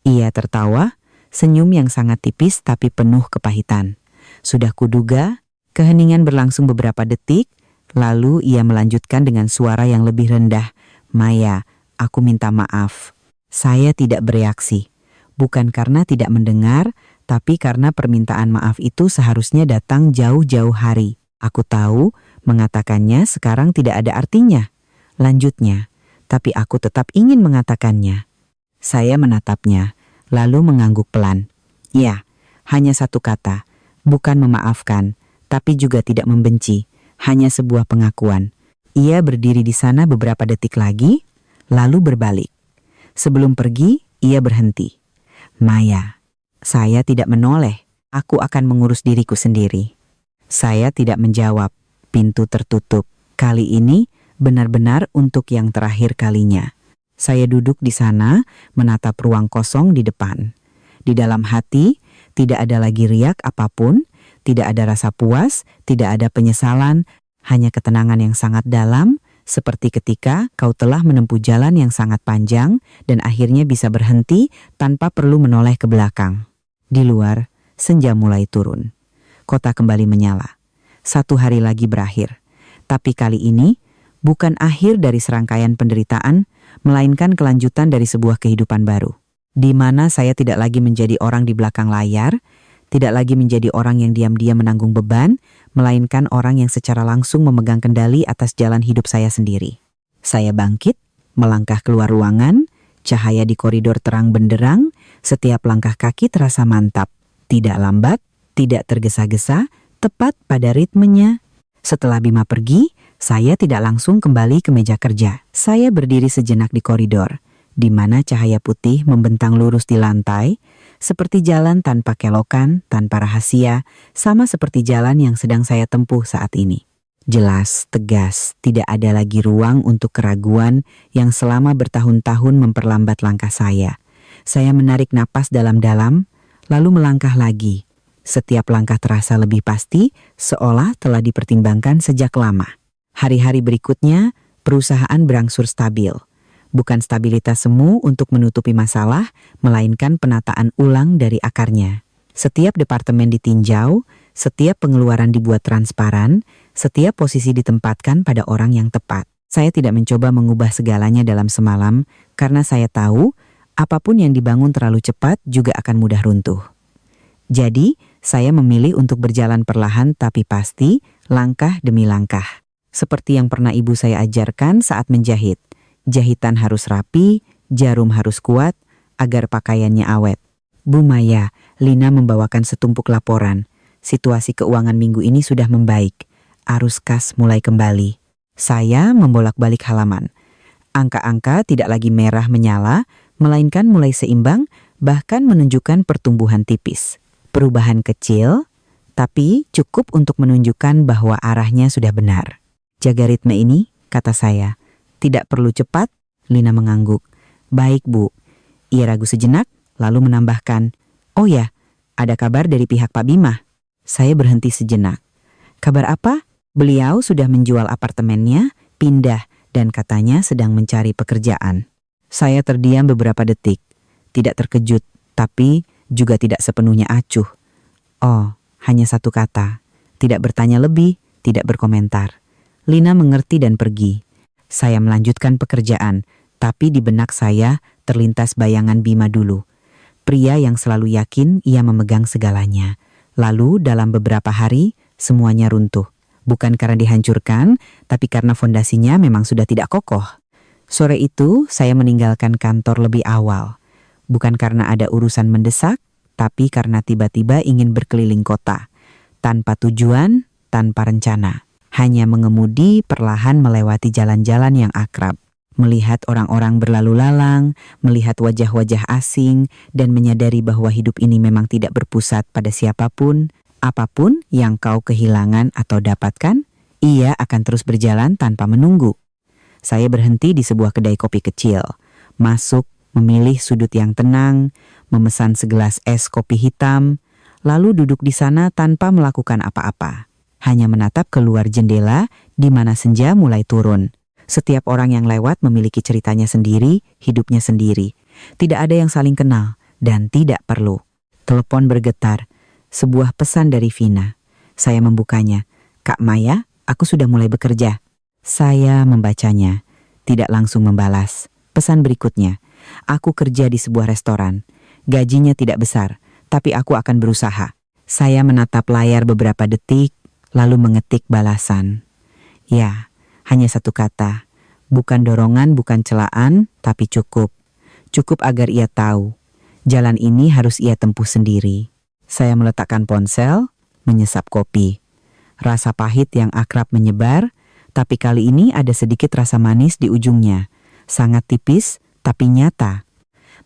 Speaker 1: Ia tertawa, senyum yang sangat tipis tapi penuh kepahitan. Sudah kuduga, keheningan berlangsung beberapa detik, lalu ia melanjutkan dengan suara yang lebih rendah. Maya, aku minta maaf. Saya tidak bereaksi. Bukan karena tidak mendengar, tapi karena permintaan maaf itu seharusnya datang jauh-jauh hari. Aku tahu, mengatakannya sekarang tidak ada artinya. Lanjutnya, tapi aku tetap ingin mengatakannya. Saya menatapnya, lalu mengangguk pelan. Ya, hanya satu kata. Bukan memaafkan, tapi juga tidak membenci. Hanya sebuah pengakuan. Ia berdiri di sana beberapa detik lagi, lalu berbalik. Sebelum pergi, ia berhenti. Maya, saya tidak menoleh. Aku akan mengurus diriku sendiri. Saya tidak menjawab. Pintu tertutup. Kali ini benar-benar untuk yang terakhir kalinya. Saya duduk di sana, menatap ruang kosong di depan. Di dalam hati, tidak ada lagi riak apapun, tidak ada rasa puas, tidak ada penyesalan, hanya ketenangan yang sangat dalam, Seperti ketika kau telah menempuh jalan yang sangat panjang dan akhirnya bisa berhenti tanpa perlu menoleh ke belakang. Di luar, senja mulai turun. Kota kembali menyala. 1 hari lagi berakhir. Tapi kali ini, bukan akhir dari serangkaian penderitaan, melainkan kelanjutan dari sebuah kehidupan baru. Di mana saya tidak lagi menjadi orang di belakang layar, tidak lagi menjadi orang yang diam-diam menanggung beban, melainkan orang yang secara langsung memegang kendali atas jalan hidup saya sendiri. Saya bangkit, melangkah keluar ruangan, cahaya di koridor terang benderang, setiap langkah kaki terasa mantap, tidak lambat, tidak tergesa-gesa, tepat pada ritmenya. Setelah Bima pergi, saya tidak langsung kembali ke meja kerja. Saya berdiri sejenak di koridor, di mana cahaya putih membentang lurus di lantai, seperti jalan tanpa kelokan, tanpa rahasia, sama seperti jalan yang sedang saya tempuh saat ini. Jelas, tegas, tidak ada lagi ruang untuk keraguan yang selama bertahun-tahun memperlambat langkah saya. Saya menarik napas dalam-dalam, lalu melangkah lagi. Setiap langkah terasa lebih pasti, seolah telah dipertimbangkan sejak lama. Hari-hari berikutnya, perusahaan berangsur stabil. Bukan stabilitas semu untuk menutupi masalah, melainkan penataan ulang dari akarnya. Setiap departemen ditinjau, setiap pengeluaran dibuat transparan, setiap posisi ditempatkan pada orang yang tepat. Saya tidak mencoba mengubah segalanya dalam semalam, karena saya tahu apapun yang dibangun terlalu cepat juga akan mudah runtuh. Jadi, saya memilih untuk berjalan perlahan tapi pasti, langkah demi langkah. Seperti yang pernah ibu saya ajarkan saat menjahit. Jahitan harus rapi, jarum harus kuat, agar pakaiannya awet. Bu Maya, Lina membawakan setumpuk laporan. Situasi keuangan minggu ini sudah membaik. Arus kas mulai kembali. Saya membolak-balik halaman. Angka-angka tidak lagi merah menyala, melainkan mulai seimbang, bahkan menunjukkan pertumbuhan tipis. Perubahan kecil, tapi cukup untuk menunjukkan bahwa arahnya sudah benar. Jaga ritme ini, kata saya. Tidak perlu cepat, Lina mengangguk. Baik, Bu. Ia ragu sejenak, lalu menambahkan, oh ya, ada kabar dari pihak Pak Bima. Saya berhenti sejenak. Kabar apa? Beliau sudah menjual apartemennya, pindah, dan katanya sedang mencari pekerjaan. Saya terdiam beberapa detik. Tidak terkejut, tapi juga tidak sepenuhnya acuh. Oh, hanya satu kata. Tidak bertanya lebih, tidak berkomentar. Lina mengerti dan pergi. Saya melanjutkan pekerjaan, tapi di benak saya terlintas bayangan Bima dulu. Pria yang selalu yakin ia memegang segalanya. Lalu dalam beberapa hari, semuanya runtuh. Bukan karena dihancurkan, tapi karena fondasinya memang sudah tidak kokoh. Sore itu, saya meninggalkan kantor lebih awal. Bukan karena ada urusan mendesak, tapi karena tiba-tiba ingin berkeliling kota. Tanpa tujuan, tanpa rencana. Hanya mengemudi perlahan melewati jalan-jalan yang akrab. Melihat orang-orang berlalu lalang, melihat wajah-wajah asing, dan menyadari bahwa hidup ini memang tidak berpusat pada siapapun. Apapun yang kau kehilangan atau dapatkan, ia akan terus berjalan tanpa menunggu. Saya berhenti di sebuah kedai kopi kecil. Masuk, memilih sudut yang tenang, memesan segelas es kopi hitam, lalu duduk di sana tanpa melakukan apa-apa. Hanya menatap keluar jendela di mana senja mulai turun. Setiap orang yang lewat memiliki ceritanya sendiri, hidupnya sendiri. Tidak ada yang saling kenal dan tidak perlu. Telepon bergetar. Sebuah pesan dari Vina. Saya membukanya. Kak Maya, aku sudah mulai bekerja. Saya membacanya. Tidak langsung membalas. Pesan berikutnya. Aku kerja di sebuah restoran. Gajinya tidak besar, tapi aku akan berusaha. Saya menatap layar beberapa detik, lalu mengetik balasan. Ya, hanya satu kata. Bukan dorongan, bukan celaan, tapi cukup. Cukup agar ia tahu. Jalan ini harus ia tempuh sendiri. Saya meletakkan ponsel, menyesap kopi. Rasa pahit yang akrab menyebar, tapi kali ini ada sedikit rasa manis di ujungnya. Sangat tipis, tapi nyata.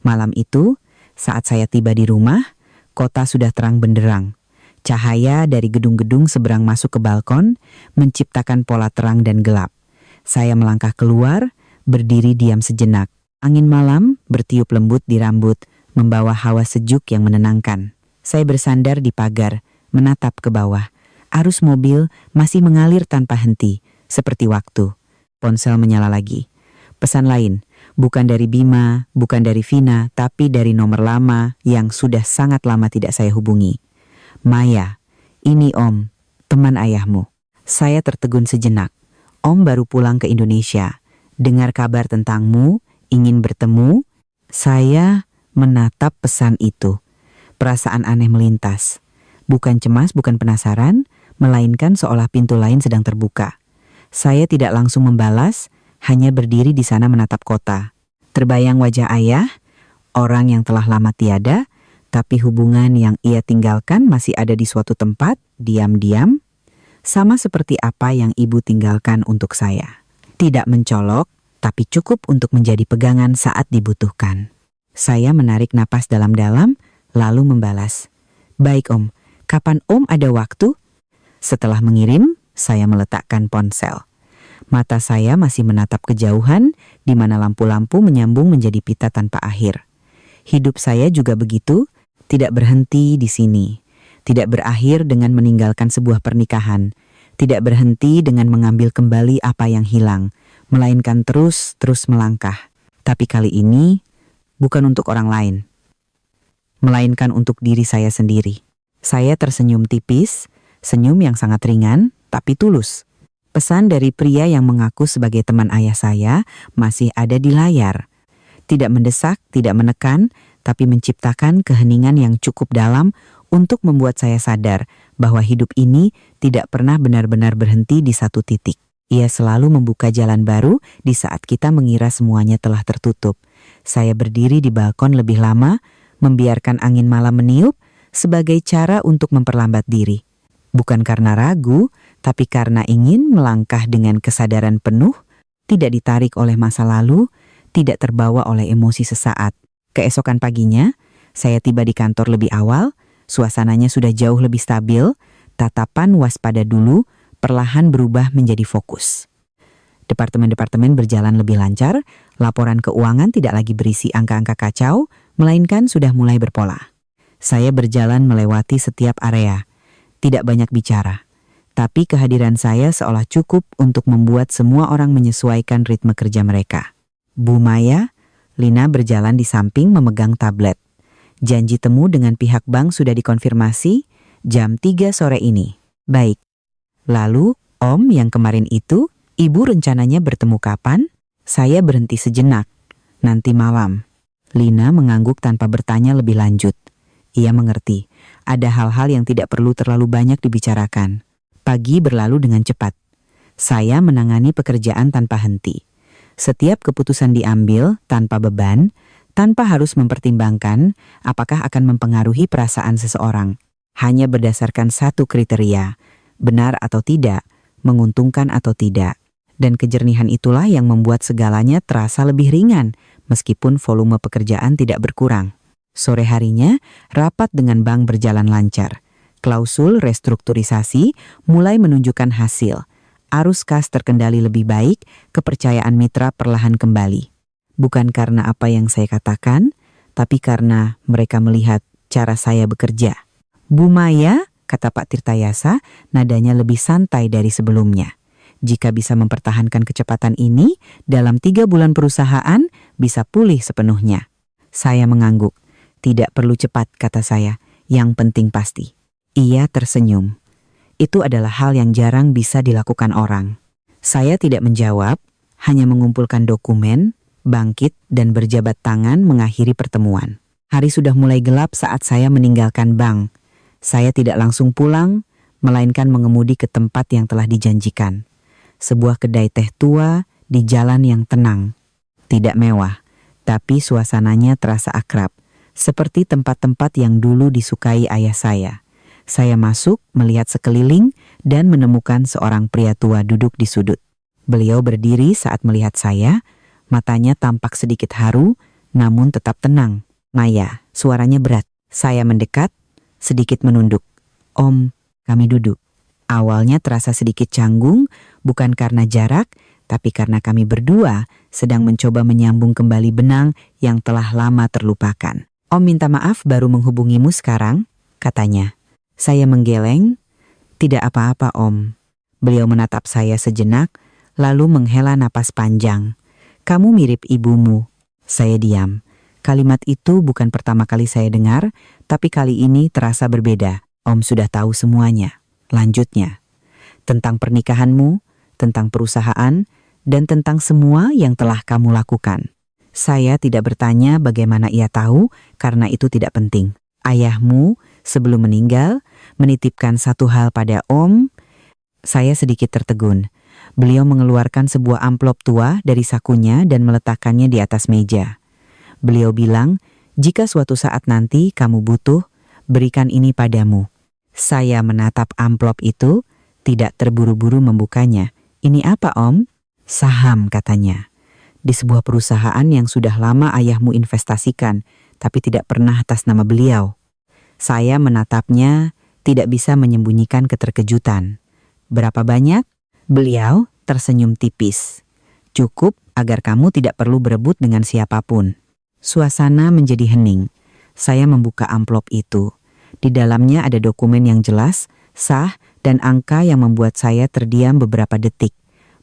Speaker 1: Malam itu, saat saya tiba di rumah, kota sudah terang benderang. Cahaya dari gedung-gedung seberang masuk ke balkon, menciptakan pola terang dan gelap. Saya melangkah keluar, berdiri diam sejenak. Angin malam bertiup lembut di rambut, membawa hawa sejuk yang menenangkan. Saya bersandar di pagar, menatap ke bawah. Arus mobil masih mengalir tanpa henti, seperti waktu. Ponsel menyala lagi. Pesan lain, bukan dari Bima, bukan dari Vina, tapi dari nomor lama yang sudah sangat lama tidak saya hubungi. Maya, ini Om, teman ayahmu. Saya tertegun sejenak. Om baru pulang ke Indonesia. Dengar kabar tentangmu, ingin bertemu. Saya menatap pesan itu. Perasaan aneh melintas. Bukan cemas, bukan penasaran, melainkan seolah pintu lain sedang terbuka. Saya tidak langsung membalas, hanya berdiri di sana menatap kota. Terbayang wajah ayah, orang yang telah lama tiada, tapi hubungan yang ia tinggalkan masih ada di suatu tempat, diam-diam, sama seperti apa yang ibu tinggalkan untuk saya. Tidak mencolok, tapi cukup untuk menjadi pegangan saat dibutuhkan. Saya menarik napas dalam-dalam, lalu membalas. Baik Om, kapan Om ada waktu? Setelah mengirim, saya meletakkan ponsel. Mata saya masih menatap kejauhan, di mana lampu-lampu menyambung menjadi pita tanpa akhir. Hidup saya juga begitu, tidak berhenti di sini. Tidak berakhir dengan meninggalkan sebuah pernikahan. Tidak berhenti dengan mengambil kembali apa yang hilang, melainkan terus melangkah. Tapi kali ini, bukan untuk orang lain, melainkan untuk diri saya sendiri. Saya tersenyum tipis, senyum yang sangat ringan, tapi tulus. Pesan dari pria yang mengaku sebagai teman ayah saya masih ada di layar. Tidak mendesak, tidak menekan, tapi menciptakan keheningan yang cukup dalam untuk membuat saya sadar bahwa hidup ini tidak pernah benar-benar berhenti di satu titik. Ia selalu membuka jalan baru di saat kita mengira semuanya telah tertutup. Saya berdiri di balkon lebih lama, membiarkan angin malam meniup sebagai cara untuk memperlambat diri. Bukan karena ragu, tapi karena ingin melangkah dengan kesadaran penuh, tidak ditarik oleh masa lalu, tidak terbawa oleh emosi sesaat. Keesokan paginya, saya tiba di kantor lebih awal, suasananya sudah jauh lebih stabil, tatapan waspada dulu perlahan berubah menjadi fokus. Departemen-departemen berjalan lebih lancar, laporan keuangan tidak lagi berisi angka-angka kacau, melainkan sudah mulai berpola. Saya berjalan melewati setiap area. Tidak banyak bicara, tapi kehadiran saya seolah cukup untuk membuat semua orang menyesuaikan ritme kerja mereka. Bu Maya, Lina berjalan di samping memegang tablet. Janji temu dengan pihak bank sudah dikonfirmasi, jam 3 sore ini. Baik. Lalu, Om yang kemarin itu, Ibu rencananya bertemu kapan? Saya berhenti sejenak. Nanti malam. Lina mengangguk tanpa bertanya lebih lanjut. Ia mengerti. Ada hal-hal yang tidak perlu terlalu banyak dibicarakan. Pagi berlalu dengan cepat. Saya menangani pekerjaan tanpa henti. Setiap keputusan diambil tanpa beban, tanpa harus mempertimbangkan apakah akan mempengaruhi perasaan seseorang. Hanya berdasarkan satu kriteria, benar atau tidak, menguntungkan atau tidak. Dan kejernihan itulah yang membuat segalanya terasa lebih ringan, meskipun volume pekerjaan tidak berkurang. Sore harinya, rapat dengan bank berjalan lancar. Klausul restrukturisasi mulai menunjukkan hasil. Arus kas terkendali lebih baik, kepercayaan mitra perlahan kembali. Bukan karena apa yang saya katakan, tapi karena mereka melihat cara saya bekerja. Bu Maya, kata Pak Tirtayasa, nadanya lebih santai dari sebelumnya. Jika bisa mempertahankan kecepatan ini, dalam 3 bulan perusahaan bisa pulih sepenuhnya. Saya mengangguk. Tidak perlu cepat, kata saya. Yang penting pasti. Ia tersenyum. Itu adalah hal yang jarang bisa dilakukan orang. Saya tidak menjawab, hanya mengumpulkan dokumen, bangkit, dan berjabat tangan mengakhiri pertemuan. Hari sudah mulai gelap saat saya meninggalkan bank. Saya tidak langsung pulang, melainkan mengemudi ke tempat yang telah dijanjikan. Sebuah kedai teh tua di jalan yang tenang. Tidak mewah, tapi suasananya terasa akrab. Seperti tempat-tempat yang dulu disukai ayah saya. Saya masuk, melihat sekeliling, dan menemukan seorang pria tua duduk di sudut. Beliau berdiri saat melihat saya, matanya tampak sedikit haru, namun tetap tenang. Maya, suaranya berat. Saya mendekat, sedikit menunduk. Om, kami duduk. Awalnya terasa sedikit canggung, bukan karena jarak, tapi karena kami berdua sedang mencoba menyambung kembali benang yang telah lama terlupakan. Om minta maaf baru menghubungimu sekarang, katanya. Saya menggeleng, tidak apa-apa Om. Beliau menatap saya sejenak, lalu menghela napas panjang. "Kamu mirip ibumu." Saya diam. Kalimat itu bukan pertama kali saya dengar, tapi kali ini terasa berbeda. "Om sudah tahu semuanya." Lanjutnya, "Tentang pernikahanmu, tentang perusahaan, dan tentang semua yang telah kamu lakukan." Saya tidak bertanya bagaimana ia tahu, karena itu tidak penting. "Ayahmu sebelum meninggal menitipkan satu hal pada Om." Saya sedikit tertegun. Beliau mengeluarkan sebuah amplop tua dari sakunya dan meletakkannya di atas meja. Beliau bilang, "Jika suatu saat nanti kamu butuh, berikan ini padamu." Saya menatap amplop itu, tidak terburu-buru membukanya. "Ini apa, Om?" "Saham," katanya. "Di sebuah perusahaan yang sudah lama ayahmu investasikan, tapi tidak pernah atas nama beliau." Saya menatapnya, tidak bisa menyembunyikan keterkejutan. "Berapa banyak?" Beliau tersenyum tipis. "Cukup agar kamu tidak perlu berebut dengan siapapun." Suasana menjadi hening. Saya membuka amplop itu. Di dalamnya ada dokumen yang jelas, sah, dan angka yang membuat saya terdiam beberapa detik.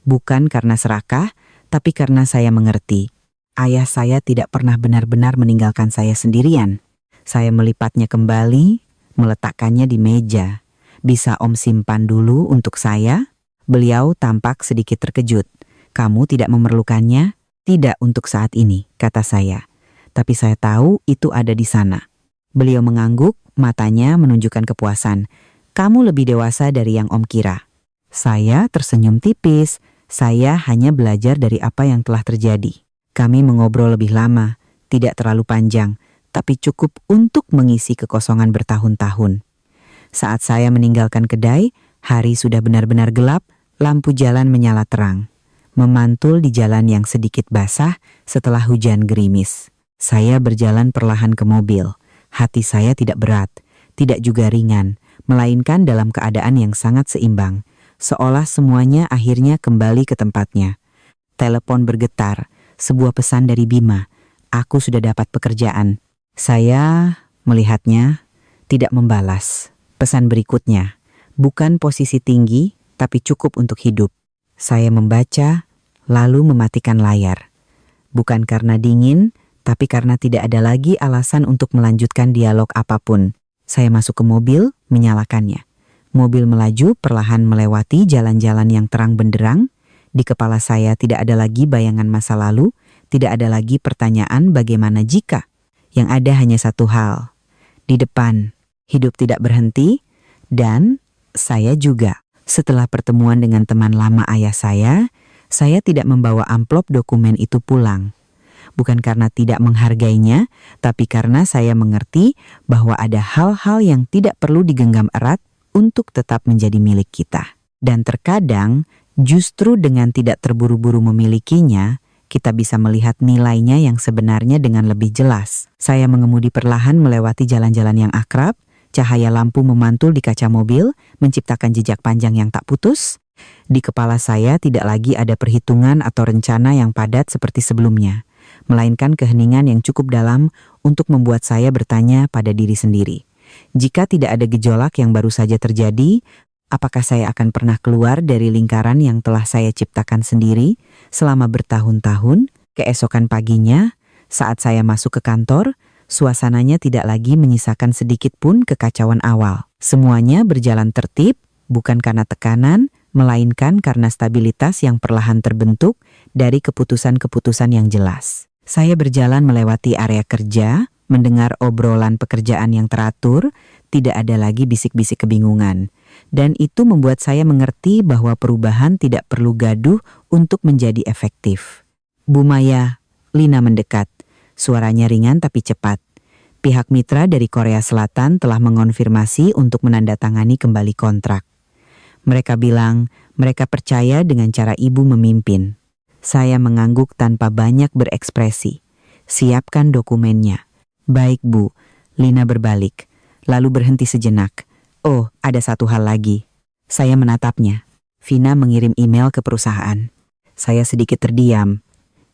Speaker 1: Bukan karena serakah, tapi karena saya mengerti. Ayah saya tidak pernah benar-benar meninggalkan saya sendirian. Saya melipatnya kembali, meletakkannya di meja. "Bisa Om simpan dulu untuk saya?" Beliau tampak sedikit terkejut. "Kamu tidak memerlukannya?" "Tidak untuk saat ini," kata saya. "Tapi saya tahu itu ada di sana." Beliau mengangguk, matanya menunjukkan kepuasan. "Kamu lebih dewasa dari yang Om kira." Saya tersenyum tipis. Saya hanya belajar dari apa yang telah terjadi. Kami mengobrol lebih lama, tidak terlalu panjang, tapi cukup untuk mengisi kekosongan bertahun-tahun. Saat saya meninggalkan kedai, hari sudah benar-benar gelap, lampu jalan menyala terang, memantul di jalan yang sedikit basah setelah hujan gerimis. Saya berjalan perlahan ke mobil. Hati saya tidak berat, tidak juga ringan, melainkan dalam keadaan yang sangat seimbang, seolah semuanya akhirnya kembali ke tempatnya. Telepon bergetar, sebuah pesan dari Bima. Aku sudah dapat pekerjaan. Saya melihatnya, tidak membalas. Pesan berikutnya, bukan posisi tinggi, tapi cukup untuk hidup. Saya membaca, lalu mematikan layar. Bukan karena dingin, tapi karena tidak ada lagi alasan untuk melanjutkan dialog apapun. Saya masuk ke mobil, menyalakannya. Mobil melaju perlahan melewati jalan-jalan yang terang benderang. Di kepala saya tidak ada lagi bayangan masa lalu, tidak ada lagi pertanyaan bagaimana jika. Yang ada hanya satu hal. Di depan, hidup tidak berhenti, dan saya juga. Setelah pertemuan dengan teman lama ayah saya tidak membawa amplop dokumen itu pulang. Bukan karena tidak menghargainya, tapi karena saya mengerti bahwa ada hal-hal yang tidak perlu digenggam erat untuk tetap menjadi milik kita. Dan terkadang, justru dengan tidak terburu-buru memilikinya, kita bisa melihat nilainya yang sebenarnya dengan lebih jelas. Saya mengemudi perlahan melewati jalan-jalan yang akrab, cahaya lampu memantul di kaca mobil, menciptakan jejak panjang yang tak putus. Di kepala saya tidak lagi ada perhitungan atau rencana yang padat seperti sebelumnya, melainkan keheningan yang cukup dalam untuk membuat saya bertanya pada diri sendiri. Jika tidak ada gejolak yang baru saja terjadi, apakah saya akan pernah keluar dari lingkaran yang telah saya ciptakan sendiri selama bertahun-tahun? Keesokan paginya, saat saya masuk ke kantor, suasananya tidak lagi menyisakan sedikit pun kekacauan awal. Semuanya berjalan tertib, bukan karena tekanan, melainkan karena stabilitas yang perlahan terbentuk dari keputusan-keputusan yang jelas. Saya berjalan melewati area kerja, mendengar obrolan pekerjaan yang teratur, tidak ada lagi bisik-bisik kebingungan. Dan itu membuat saya mengerti bahwa perubahan tidak perlu gaduh untuk menjadi efektif. "Bu Maya," Lina mendekat. Suaranya ringan tapi cepat. Pihak mitra dari Korea Selatan telah mengonfirmasi untuk menandatangani kembali kontrak. Mereka bilang mereka percaya dengan cara ibu memimpin. Saya mengangguk tanpa banyak berekspresi. "Siapkan dokumennya." "Baik, Bu." Lina berbalik, lalu berhenti sejenak. "Oh, ada satu hal lagi." Saya menatapnya. Vina mengirim email ke perusahaan. Saya sedikit terdiam.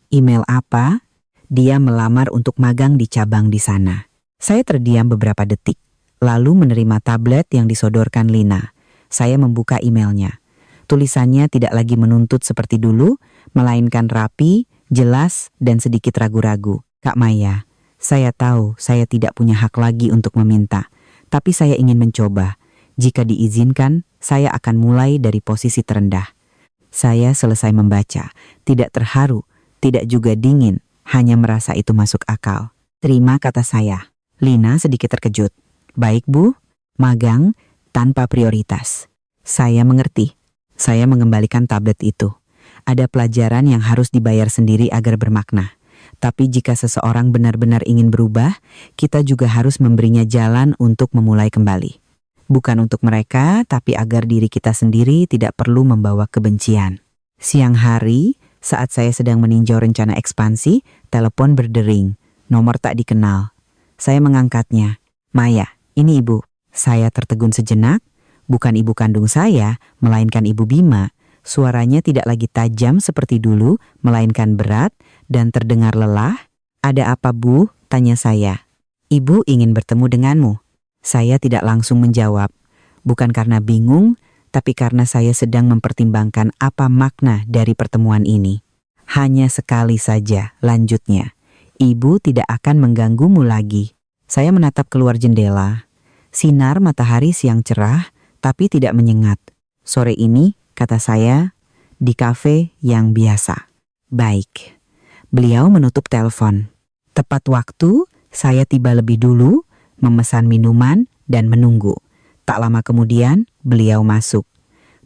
Speaker 1: "Email apa?" "Dia melamar untuk magang di cabang di sana." Saya terdiam beberapa detik, lalu menerima tablet yang disodorkan Lina. Saya membuka emailnya. Tulisannya tidak lagi menuntut seperti dulu, melainkan rapi, jelas, dan sedikit ragu-ragu. Kak Maya, saya tahu saya tidak punya hak lagi untuk meminta, tapi saya ingin mencoba. Jika diizinkan, saya akan mulai dari posisi terendah. Saya selesai membaca, tidak terharu, tidak juga dingin, hanya merasa itu masuk akal. Terima, kata saya. Lina sedikit terkejut. Baik Bu, magang tanpa prioritas. Saya mengerti. Saya mengembalikan tablet itu. Ada pelajaran yang harus dibayar sendiri agar bermakna. Tapi jika seseorang benar-benar ingin berubah, kita juga harus memberinya jalan untuk memulai kembali. Bukan untuk mereka, tapi agar diri kita sendiri tidak perlu membawa kebencian. Siang hari, saat saya sedang meninjau rencana ekspansi, telepon berdering. Nomor tak dikenal. Saya mengangkatnya. Maya, ini Ibu. Saya tertegun sejenak. Bukan ibu kandung saya, melainkan Ibu Bima. Suaranya tidak lagi tajam seperti dulu, melainkan berat dan terdengar lelah. Ada apa Bu? Tanya saya. Ibu ingin bertemu denganmu. Saya tidak langsung menjawab. Bukan karena bingung, tapi karena saya sedang mempertimbangkan apa makna dari pertemuan ini. Hanya sekali saja, lanjutnya. Ibu tidak akan mengganggumu lagi. Saya menatap keluar jendela. Sinar matahari siang cerah, tapi tidak menyengat. Sore ini, kata saya, di kafe yang biasa. Baik. Beliau menutup telepon. Tepat waktu, saya tiba lebih dulu, memesan minuman dan menunggu. Tak lama kemudian, beliau masuk.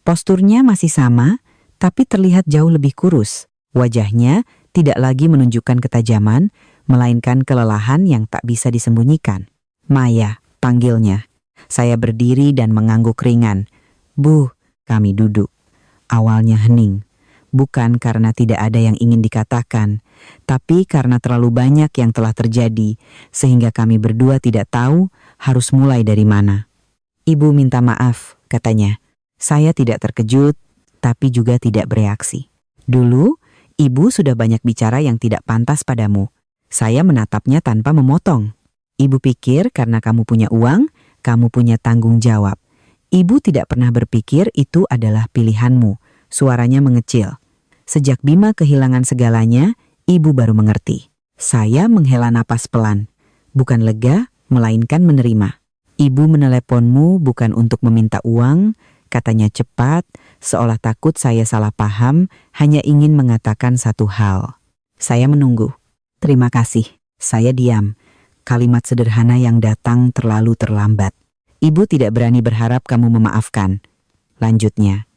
Speaker 1: Posturnya masih sama, tapi terlihat jauh lebih kurus. Wajahnya tidak lagi menunjukkan ketajaman, melainkan kelelahan yang tak bisa disembunyikan. Maya, panggilnya. Saya berdiri dan mengangguk ringan. Bu, kami duduk. Awalnya hening. Bukan karena tidak ada yang ingin dikatakan, tapi karena terlalu banyak yang telah terjadi, sehingga kami berdua tidak tahu harus mulai dari mana. Ibu minta maaf, katanya. Saya tidak terkejut, tapi juga tidak bereaksi. Dulu, Ibu sudah banyak bicara yang tidak pantas padamu. Saya menatapnya tanpa memotong. Ibu pikir karena kamu punya uang, kamu punya tanggung jawab. Ibu tidak pernah berpikir itu adalah pilihanmu. Suaranya mengecil. Sejak Bima kehilangan segalanya, Ibu baru mengerti. Saya menghela napas pelan. Bukan lega, melainkan menerima. Ibu meneleponmu bukan untuk meminta uang, katanya cepat, seolah takut saya salah paham, hanya ingin mengatakan satu hal. Saya menunggu. Terima kasih. Saya diam. Kalimat sederhana yang datang terlalu terlambat. Ibu tidak berani berharap kamu memaafkan. Lanjutnya.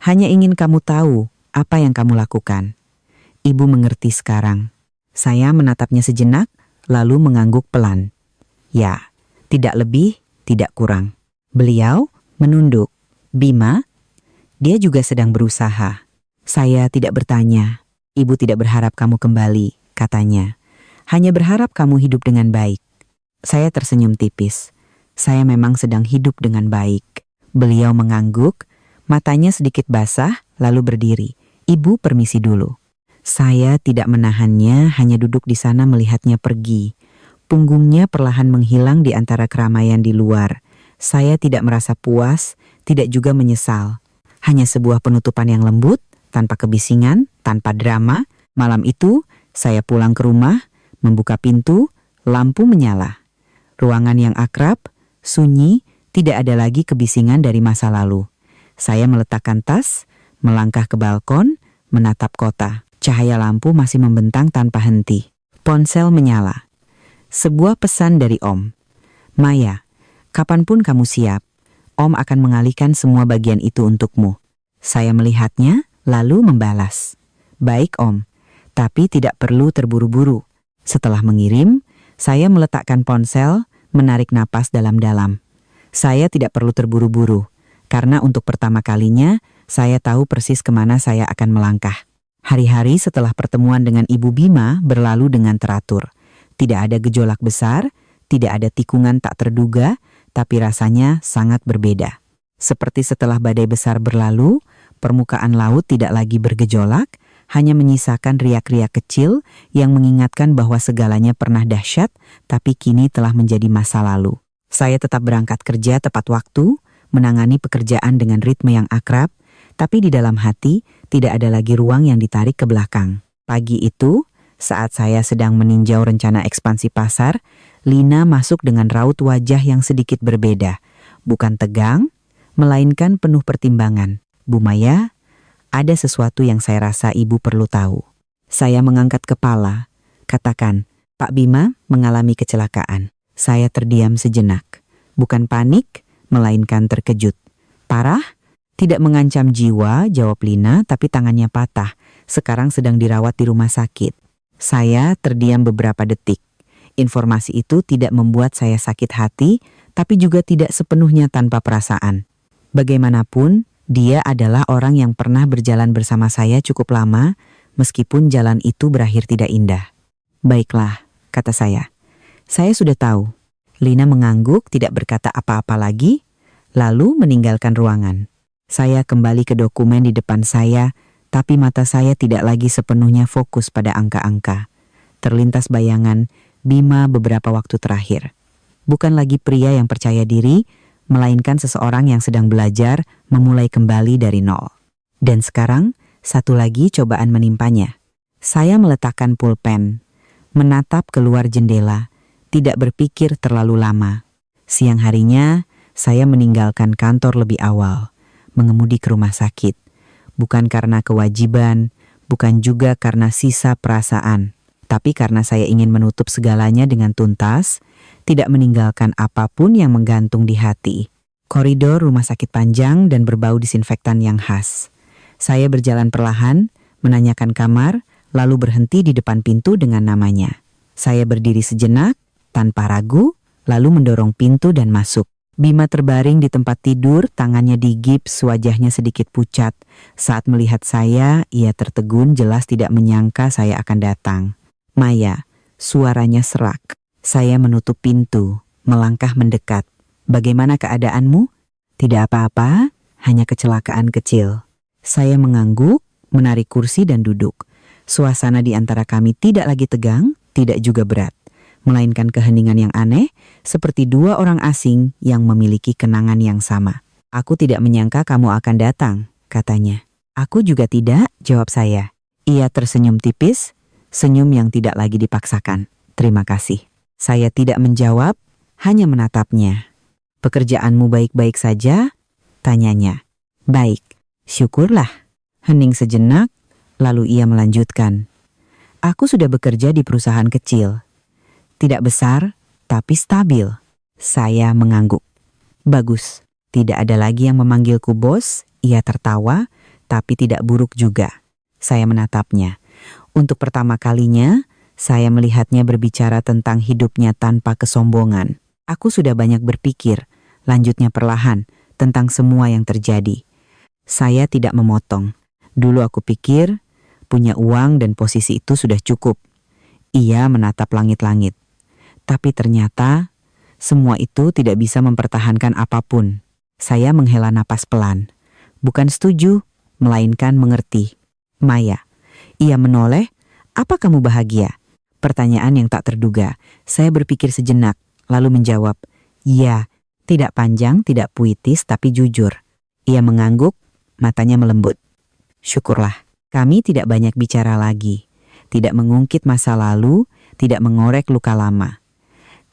Speaker 1: Hanya ingin kamu tahu apa yang kamu lakukan. Ibu mengerti sekarang. Saya menatapnya sejenak, lalu mengangguk pelan. Ya, tidak lebih, tidak kurang. Beliau menunduk. Bima, dia juga sedang berusaha. Saya tidak bertanya. Ibu tidak berharap kamu kembali, katanya. Hanya berharap kamu hidup dengan baik. Saya tersenyum tipis. Saya memang sedang hidup dengan baik. Beliau mengangguk, matanya sedikit basah, lalu berdiri. Ibu permisi dulu. Saya tidak menahannya, hanya duduk di sana melihatnya pergi. Punggungnya perlahan menghilang di antara keramaian di luar. Saya tidak merasa puas, tidak juga menyesal. Hanya sebuah penutupan yang lembut, tanpa kebisingan, tanpa drama. Malam itu, saya pulang ke rumah, membuka pintu, lampu menyala. Ruangan yang akrab, sunyi, tidak ada lagi kebisingan dari masa lalu. Saya meletakkan tas, melangkah ke balkon, menatap kota. Cahaya lampu masih membentang tanpa henti. Ponsel menyala. Sebuah pesan dari Om. Maya, kapanpun kamu siap, Om akan mengalihkan semua bagian itu untukmu. Saya melihatnya, lalu membalas. Baik Om, tapi tidak perlu terburu-buru. Setelah mengirim, saya meletakkan ponsel, menarik napas dalam-dalam. Saya tidak perlu terburu-buru, karena untuk pertama kalinya, saya tahu persis kemana saya akan melangkah. Hari-hari setelah pertemuan dengan Ibu Bima berlalu dengan teratur. Tidak ada gejolak besar, tidak ada tikungan tak terduga, tapi rasanya sangat berbeda. Seperti setelah badai besar berlalu, permukaan laut tidak lagi bergejolak, hanya menyisakan riak-riak kecil yang mengingatkan bahwa segalanya pernah dahsyat, tapi kini telah menjadi masa lalu. Saya tetap berangkat kerja tepat waktu, menangani pekerjaan dengan ritme yang akrab, Tapi di dalam hati tidak ada lagi ruang yang ditarik ke belakang. Pagi itu, saat saya sedang meninjau rencana ekspansi pasar, Lina masuk dengan raut wajah yang sedikit berbeda. Bukan tegang, melainkan penuh pertimbangan. "Bu Maya, ada sesuatu yang saya rasa ibu perlu tahu." Saya mengangkat kepala. "Katakan." "Pak Bima mengalami kecelakaan." Saya terdiam sejenak. Bukan panik, melainkan terkejut. "Parah?" "Tidak mengancam jiwa," jawab Lina, "tapi tangannya patah. Sekarang sedang dirawat di rumah sakit." Saya terdiam beberapa detik. Informasi itu tidak membuat saya sakit hati, tapi juga tidak sepenuhnya tanpa perasaan. Bagaimanapun, dia adalah orang yang pernah berjalan bersama saya cukup lama, meskipun jalan itu berakhir tidak indah. "Baiklah," kata saya. "Saya sudah tahu." Lina mengangguk, tidak berkata apa-apa lagi, lalu meninggalkan ruangan. Saya kembali ke dokumen di depan saya, tapi mata saya tidak lagi sepenuhnya fokus pada angka-angka. Terlintas bayangan Bima beberapa waktu terakhir. Bukan lagi pria yang percaya diri, melainkan seseorang yang sedang belajar memulai kembali dari nol. Dan sekarang, satu lagi cobaan menimpanya. Saya meletakkan pulpen, menatap keluar jendela, tidak berpikir terlalu lama. Siang harinya, saya meninggalkan kantor lebih awal, mengemudi ke rumah sakit. Bukan karena kewajiban, bukan juga karena sisa perasaan, tapi karena saya ingin menutup segalanya dengan tuntas, tidak meninggalkan apapun yang menggantung di hati. Koridor rumah sakit panjang dan berbau disinfektan yang khas. Saya berjalan perlahan, menanyakan kamar, lalu berhenti di depan pintu dengan namanya. Saya berdiri sejenak, tanpa ragu, lalu mendorong pintu dan masuk. Bima terbaring di tempat tidur, tangannya digips, wajahnya sedikit pucat. Saat melihat saya, ia tertegun, jelas tidak menyangka saya akan datang. "Maya," suaranya serak. Saya menutup pintu, melangkah mendekat. "Bagaimana keadaanmu?" "Tidak apa-apa, hanya kecelakaan kecil." Saya mengangguk, menarik kursi dan duduk. Suasana di antara kami tidak lagi tegang, tidak juga berat, melainkan keheningan yang aneh, seperti dua orang asing yang memiliki kenangan yang sama. "Aku tidak menyangka kamu akan datang," katanya. "Aku juga tidak," jawab saya. Ia tersenyum tipis, senyum yang tidak lagi dipaksakan. "Terima kasih." Saya tidak menjawab, hanya menatapnya. "Pekerjaanmu baik-baik saja?" tanyanya. "Baik, syukurlah." Hening sejenak, lalu ia melanjutkan. "Aku sudah bekerja di perusahaan kecil. Tidak besar, tapi stabil." Saya mengangguk. "Bagus." Tidak ada lagi yang memanggilku bos. Ia tertawa, tapi tidak buruk juga. Saya menatapnya. Untuk pertama kalinya, saya melihatnya berbicara tentang hidupnya tanpa kesombongan. "Aku sudah banyak berpikir," lanjutnya perlahan, "tentang semua yang terjadi." Saya tidak memotong. "Dulu aku pikir, punya uang dan posisi itu sudah cukup." Ia menatap langit-langit. "Tapi ternyata, semua itu tidak bisa mempertahankan apapun." Saya menghela napas pelan. Bukan setuju, melainkan mengerti. "Maya." Ia menoleh, "Apa kamu bahagia?" Pertanyaan yang tak terduga. Saya berpikir sejenak, lalu menjawab, "Ya." Tidak panjang, tidak puitis, tapi jujur. Ia mengangguk, matanya melembut. "Syukurlah." Kami tidak banyak bicara lagi. Tidak mengungkit masa lalu, tidak mengorek luka lama.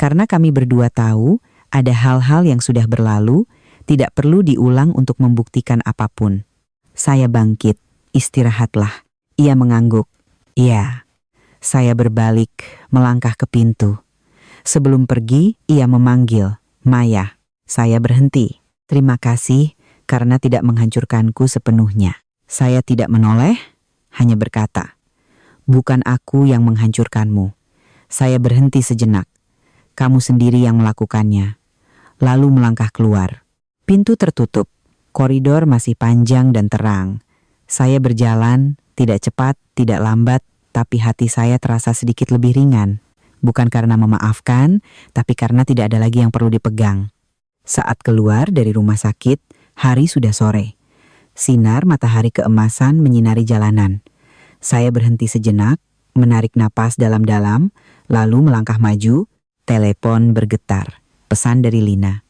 Speaker 1: Karena kami berdua tahu, ada hal-hal yang sudah berlalu, tidak perlu diulang untuk membuktikan apapun. Saya bangkit, "Istirahatlah." Ia mengangguk. "Iya." Saya berbalik, melangkah ke pintu. Sebelum pergi, ia memanggil, "Maya." Saya berhenti. "Terima kasih karena tidak menghancurkanku sepenuhnya." Saya tidak menoleh, hanya berkata, "Bukan aku yang menghancurkanmu." Saya berhenti sejenak. "Kamu sendiri yang melakukannya." Lalu melangkah keluar. Pintu tertutup. Koridor masih panjang dan terang. Saya berjalan, tidak cepat, tidak lambat, tapi hati saya terasa sedikit lebih ringan. Bukan karena memaafkan, tapi karena tidak ada lagi yang perlu dipegang. Saat keluar dari rumah sakit, hari sudah sore. Sinar matahari keemasan menyinari jalanan. Saya berhenti sejenak, menarik napas dalam-dalam, lalu melangkah maju. Telepon bergetar. Pesan dari Lina.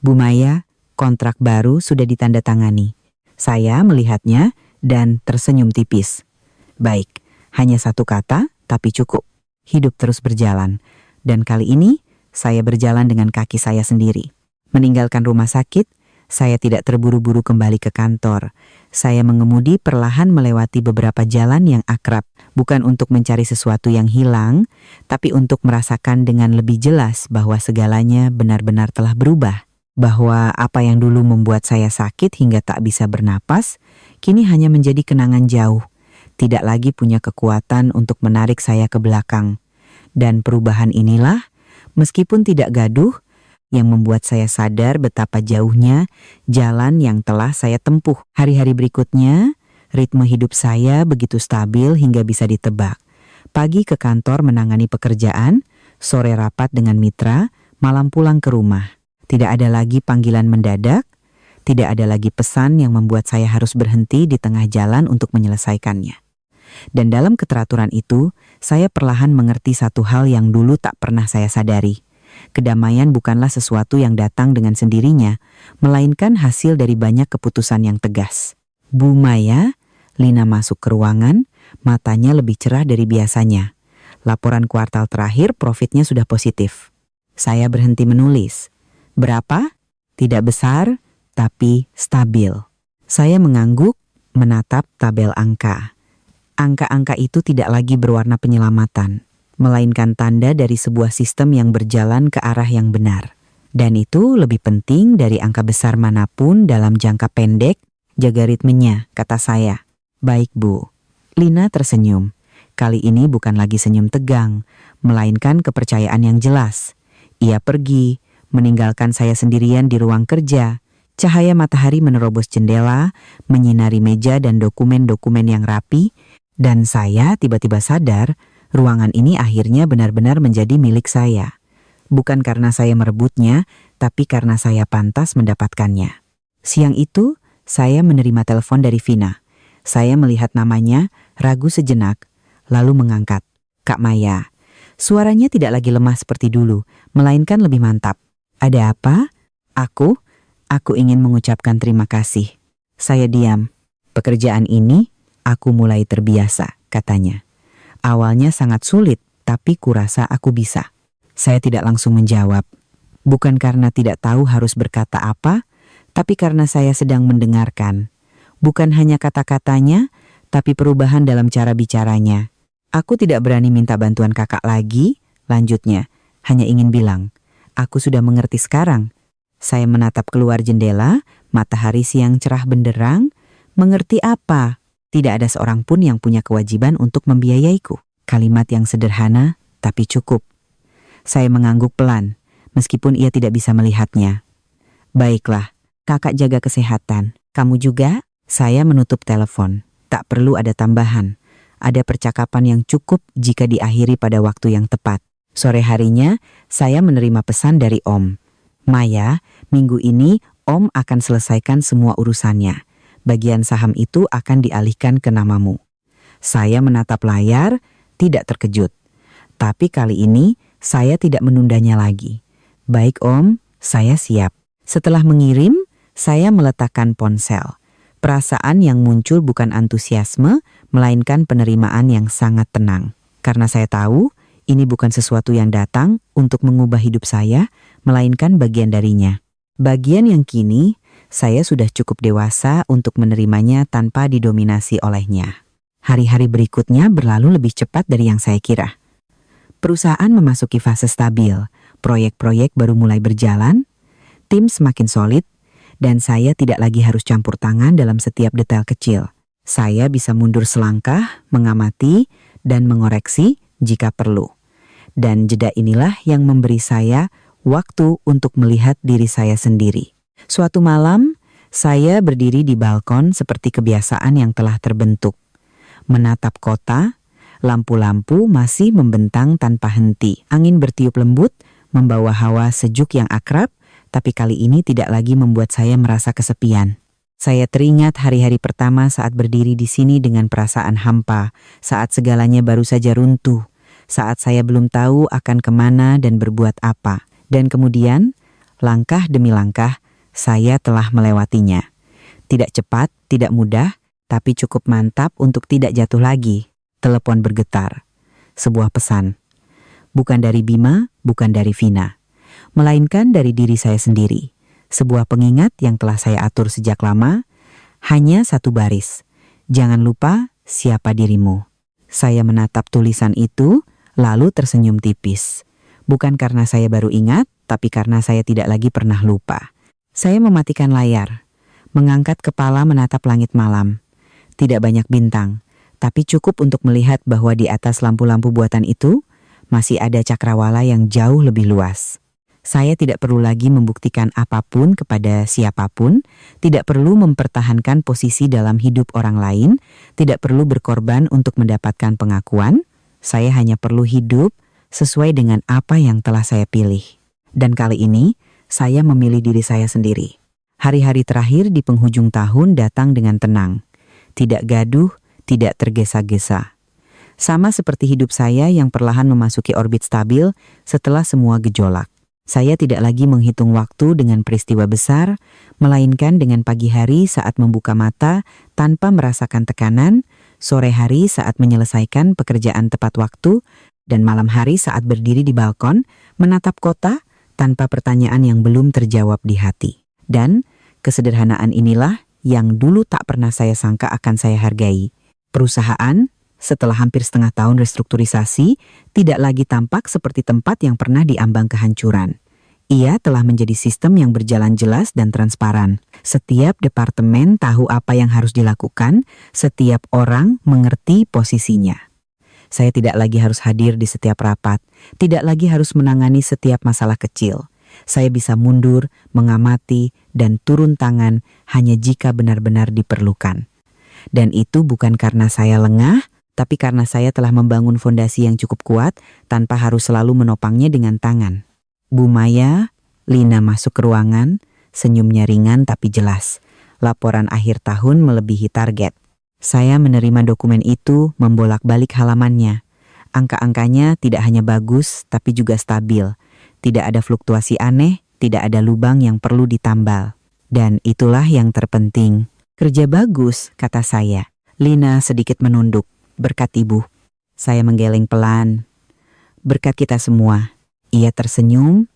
Speaker 1: "Bu Maya, kontrak baru sudah ditandatangani." Saya melihatnya dan tersenyum tipis. Baik, hanya satu kata, tapi cukup. Hidup terus berjalan. Dan kali ini, saya berjalan dengan kaki saya sendiri. Meninggalkan rumah sakit, saya tidak terburu-buru kembali ke kantor. Saya mengemudi perlahan melewati beberapa jalan yang akrab, bukan untuk mencari sesuatu yang hilang, tapi untuk merasakan dengan lebih jelas bahwa segalanya benar-benar telah berubah. Bahwa apa yang dulu membuat saya sakit hingga tak bisa bernapas, kini hanya menjadi kenangan jauh. Tidak lagi punya kekuatan untuk menarik saya ke belakang. Dan perubahan inilah, meskipun tidak gaduh, yang membuat saya sadar betapa jauhnya jalan yang telah saya tempuh. Hari-hari berikutnya, ritme hidup saya begitu stabil hingga bisa ditebak. Pagi ke kantor menangani pekerjaan, sore rapat dengan mitra, malam pulang ke rumah. Tidak ada lagi panggilan mendadak, tidak ada lagi pesan yang membuat saya harus berhenti di tengah jalan untuk menyelesaikannya. Dan dalam keteraturan itu, saya perlahan mengerti satu hal yang dulu tak pernah saya sadari. Kedamaian bukanlah sesuatu yang datang dengan sendirinya, melainkan hasil dari banyak keputusan yang tegas. Bu Maya, Lina masuk ke ruangan, matanya lebih cerah dari biasanya. Laporan kuartal terakhir profitnya sudah positif. Saya berhenti menulis. Berapa? Tidak besar, tapi stabil. Saya mengangguk, menatap tabel angka. Angka-angka itu tidak lagi berwarna penyelamatan, melainkan tanda dari sebuah sistem yang berjalan ke arah yang benar. Dan itu lebih penting dari angka besar manapun dalam jangka pendek, jaga ritmenya, kata saya. Baik, Bu. Lina tersenyum. Kali ini bukan lagi senyum tegang, melainkan kepercayaan yang jelas. Ia pergi, meninggalkan saya sendirian di ruang kerja. Cahaya matahari menerobos jendela, menyinari meja dan dokumen-dokumen yang rapi, dan saya tiba-tiba sadar ruangan ini akhirnya benar-benar menjadi milik saya. Bukan karena saya merebutnya, tapi karena saya pantas mendapatkannya. Siang itu, saya menerima telepon dari Vina. Saya melihat namanya, ragu sejenak, lalu mengangkat. Kak Maya. Suaranya tidak lagi lemah seperti dulu, melainkan lebih mantap. Ada apa? Aku ingin mengucapkan terima kasih. Saya diam. Pekerjaan ini, aku mulai terbiasa, katanya. Awalnya sangat sulit, tapi kurasa aku bisa. Saya tidak langsung menjawab. Bukan karena tidak tahu harus berkata apa, tapi karena saya sedang mendengarkan. Bukan hanya kata-katanya, tapi perubahan dalam cara bicaranya. Aku tidak berani minta bantuan kakak lagi, lanjutnya. Hanya ingin bilang, aku sudah mengerti sekarang. Saya menatap keluar jendela, matahari siang cerah benderang. Mengerti apa? Tidak ada seorang pun yang punya kewajiban untuk membiayaiku. Kalimat yang sederhana, tapi cukup. Saya mengangguk pelan, meskipun ia tidak bisa melihatnya. Baiklah, kakak jaga kesehatan. Kamu juga? Saya menutup telepon. Tak perlu ada tambahan. Ada percakapan yang cukup jika diakhiri pada waktu yang tepat. Sore harinya, saya menerima pesan dari Om. Maya, minggu ini Om akan selesaikan semua urusannya. Bagian saham itu akan dialihkan ke namamu. Saya menatap layar, tidak terkejut. Tapi kali ini, saya tidak menundanya lagi. Baik Om, saya siap. Setelah mengirim, saya meletakkan ponsel. Perasaan yang muncul bukan antusiasme, melainkan penerimaan yang sangat tenang. Karena saya tahu, ini bukan sesuatu yang datang untuk mengubah hidup saya, melainkan bagian darinya. Bagian yang kini, saya sudah cukup dewasa untuk menerimanya tanpa didominasi olehnya. Hari-hari berikutnya berlalu lebih cepat dari yang saya kira. Perusahaan memasuki fase stabil, proyek-proyek baru mulai berjalan, tim semakin solid, dan saya tidak lagi harus campur tangan dalam setiap detail kecil. Saya bisa mundur selangkah, mengamati, dan mengoreksi jika perlu. Dan jeda inilah yang memberi saya waktu untuk melihat diri saya sendiri. Suatu malam, saya berdiri di balkon seperti kebiasaan yang telah terbentuk. Menatap kota, lampu-lampu masih membentang tanpa henti. Angin bertiup lembut, membawa hawa sejuk yang akrab, tapi kali ini tidak lagi membuat saya merasa kesepian. Saya teringat hari-hari pertama saat berdiri di sini dengan perasaan hampa, saat segalanya baru saja runtuh, saat saya belum tahu akan kemana dan berbuat apa. Dan kemudian, langkah demi langkah, saya telah melewatinya. Tidak cepat, Tidak mudah, tapi cukup mantap untuk tidak jatuh lagi. Telepon bergetar. Sebuah pesan. Bukan dari Bima, bukan dari Vina. Melainkan dari diri saya sendiri. Sebuah pengingat yang telah saya atur sejak lama. Hanya satu baris. Jangan lupa siapa dirimu. Saya menatap tulisan itu, lalu tersenyum tipis. Bukan karena saya baru ingat, tapi karena saya tidak lagi pernah lupa. Saya mematikan layar. Mengangkat kepala menatap langit malam. Tidak banyak bintang, tapi cukup untuk melihat bahwa di atas lampu-lampu buatan itu masih ada cakrawala yang jauh lebih luas. Saya tidak perlu lagi membuktikan apapun kepada siapapun, tidak perlu mempertahankan posisi dalam hidup orang lain, tidak perlu berkorban untuk mendapatkan pengakuan. Saya hanya perlu hidup sesuai dengan apa yang telah saya pilih. Dan kali ini, saya memilih diri saya sendiri. Hari-hari terakhir di penghujung tahun datang dengan tenang. Tidak gaduh, tidak tergesa-gesa. Sama seperti hidup saya yang perlahan memasuki orbit stabil setelah semua gejolak. Saya tidak lagi menghitung waktu dengan peristiwa besar, melainkan dengan pagi hari saat membuka mata tanpa merasakan tekanan, sore hari saat menyelesaikan pekerjaan tepat waktu, dan malam hari saat berdiri di balkon, menatap kota tanpa pertanyaan yang belum terjawab di hati. Dan kesederhanaan inilah yang dulu tak pernah saya sangka akan saya hargai. Perusahaan, setelah hampir setengah tahun restrukturisasi, tidak lagi tampak seperti tempat yang pernah diambang kehancuran. Ia telah menjadi sistem yang berjalan jelas dan transparan. Setiap departemen tahu apa yang harus dilakukan, setiap orang mengerti posisinya. Saya tidak lagi harus hadir di setiap rapat, tidak lagi harus menangani setiap masalah kecil. Saya bisa mundur, mengamati, dan turun tangan hanya jika benar-benar diperlukan. Dan itu bukan karena saya lengah, tapi karena saya telah membangun fondasi yang cukup kuat tanpa harus selalu menopangnya dengan tangan. Bu Maya, Lina masuk ke ruangan, senyumnya ringan tapi jelas. Laporan akhir tahun melebihi target. Saya menerima dokumen itu membolak-balik halamannya. Angka-angkanya tidak hanya bagus, tapi juga stabil. Tidak ada fluktuasi aneh, tidak ada lubang yang perlu ditambal. Dan itulah yang terpenting. Kerja bagus, kata saya. Lina sedikit menunduk. Berkat ibu. Saya menggeleng pelan. Berkat kita semua. Ia tersenyum,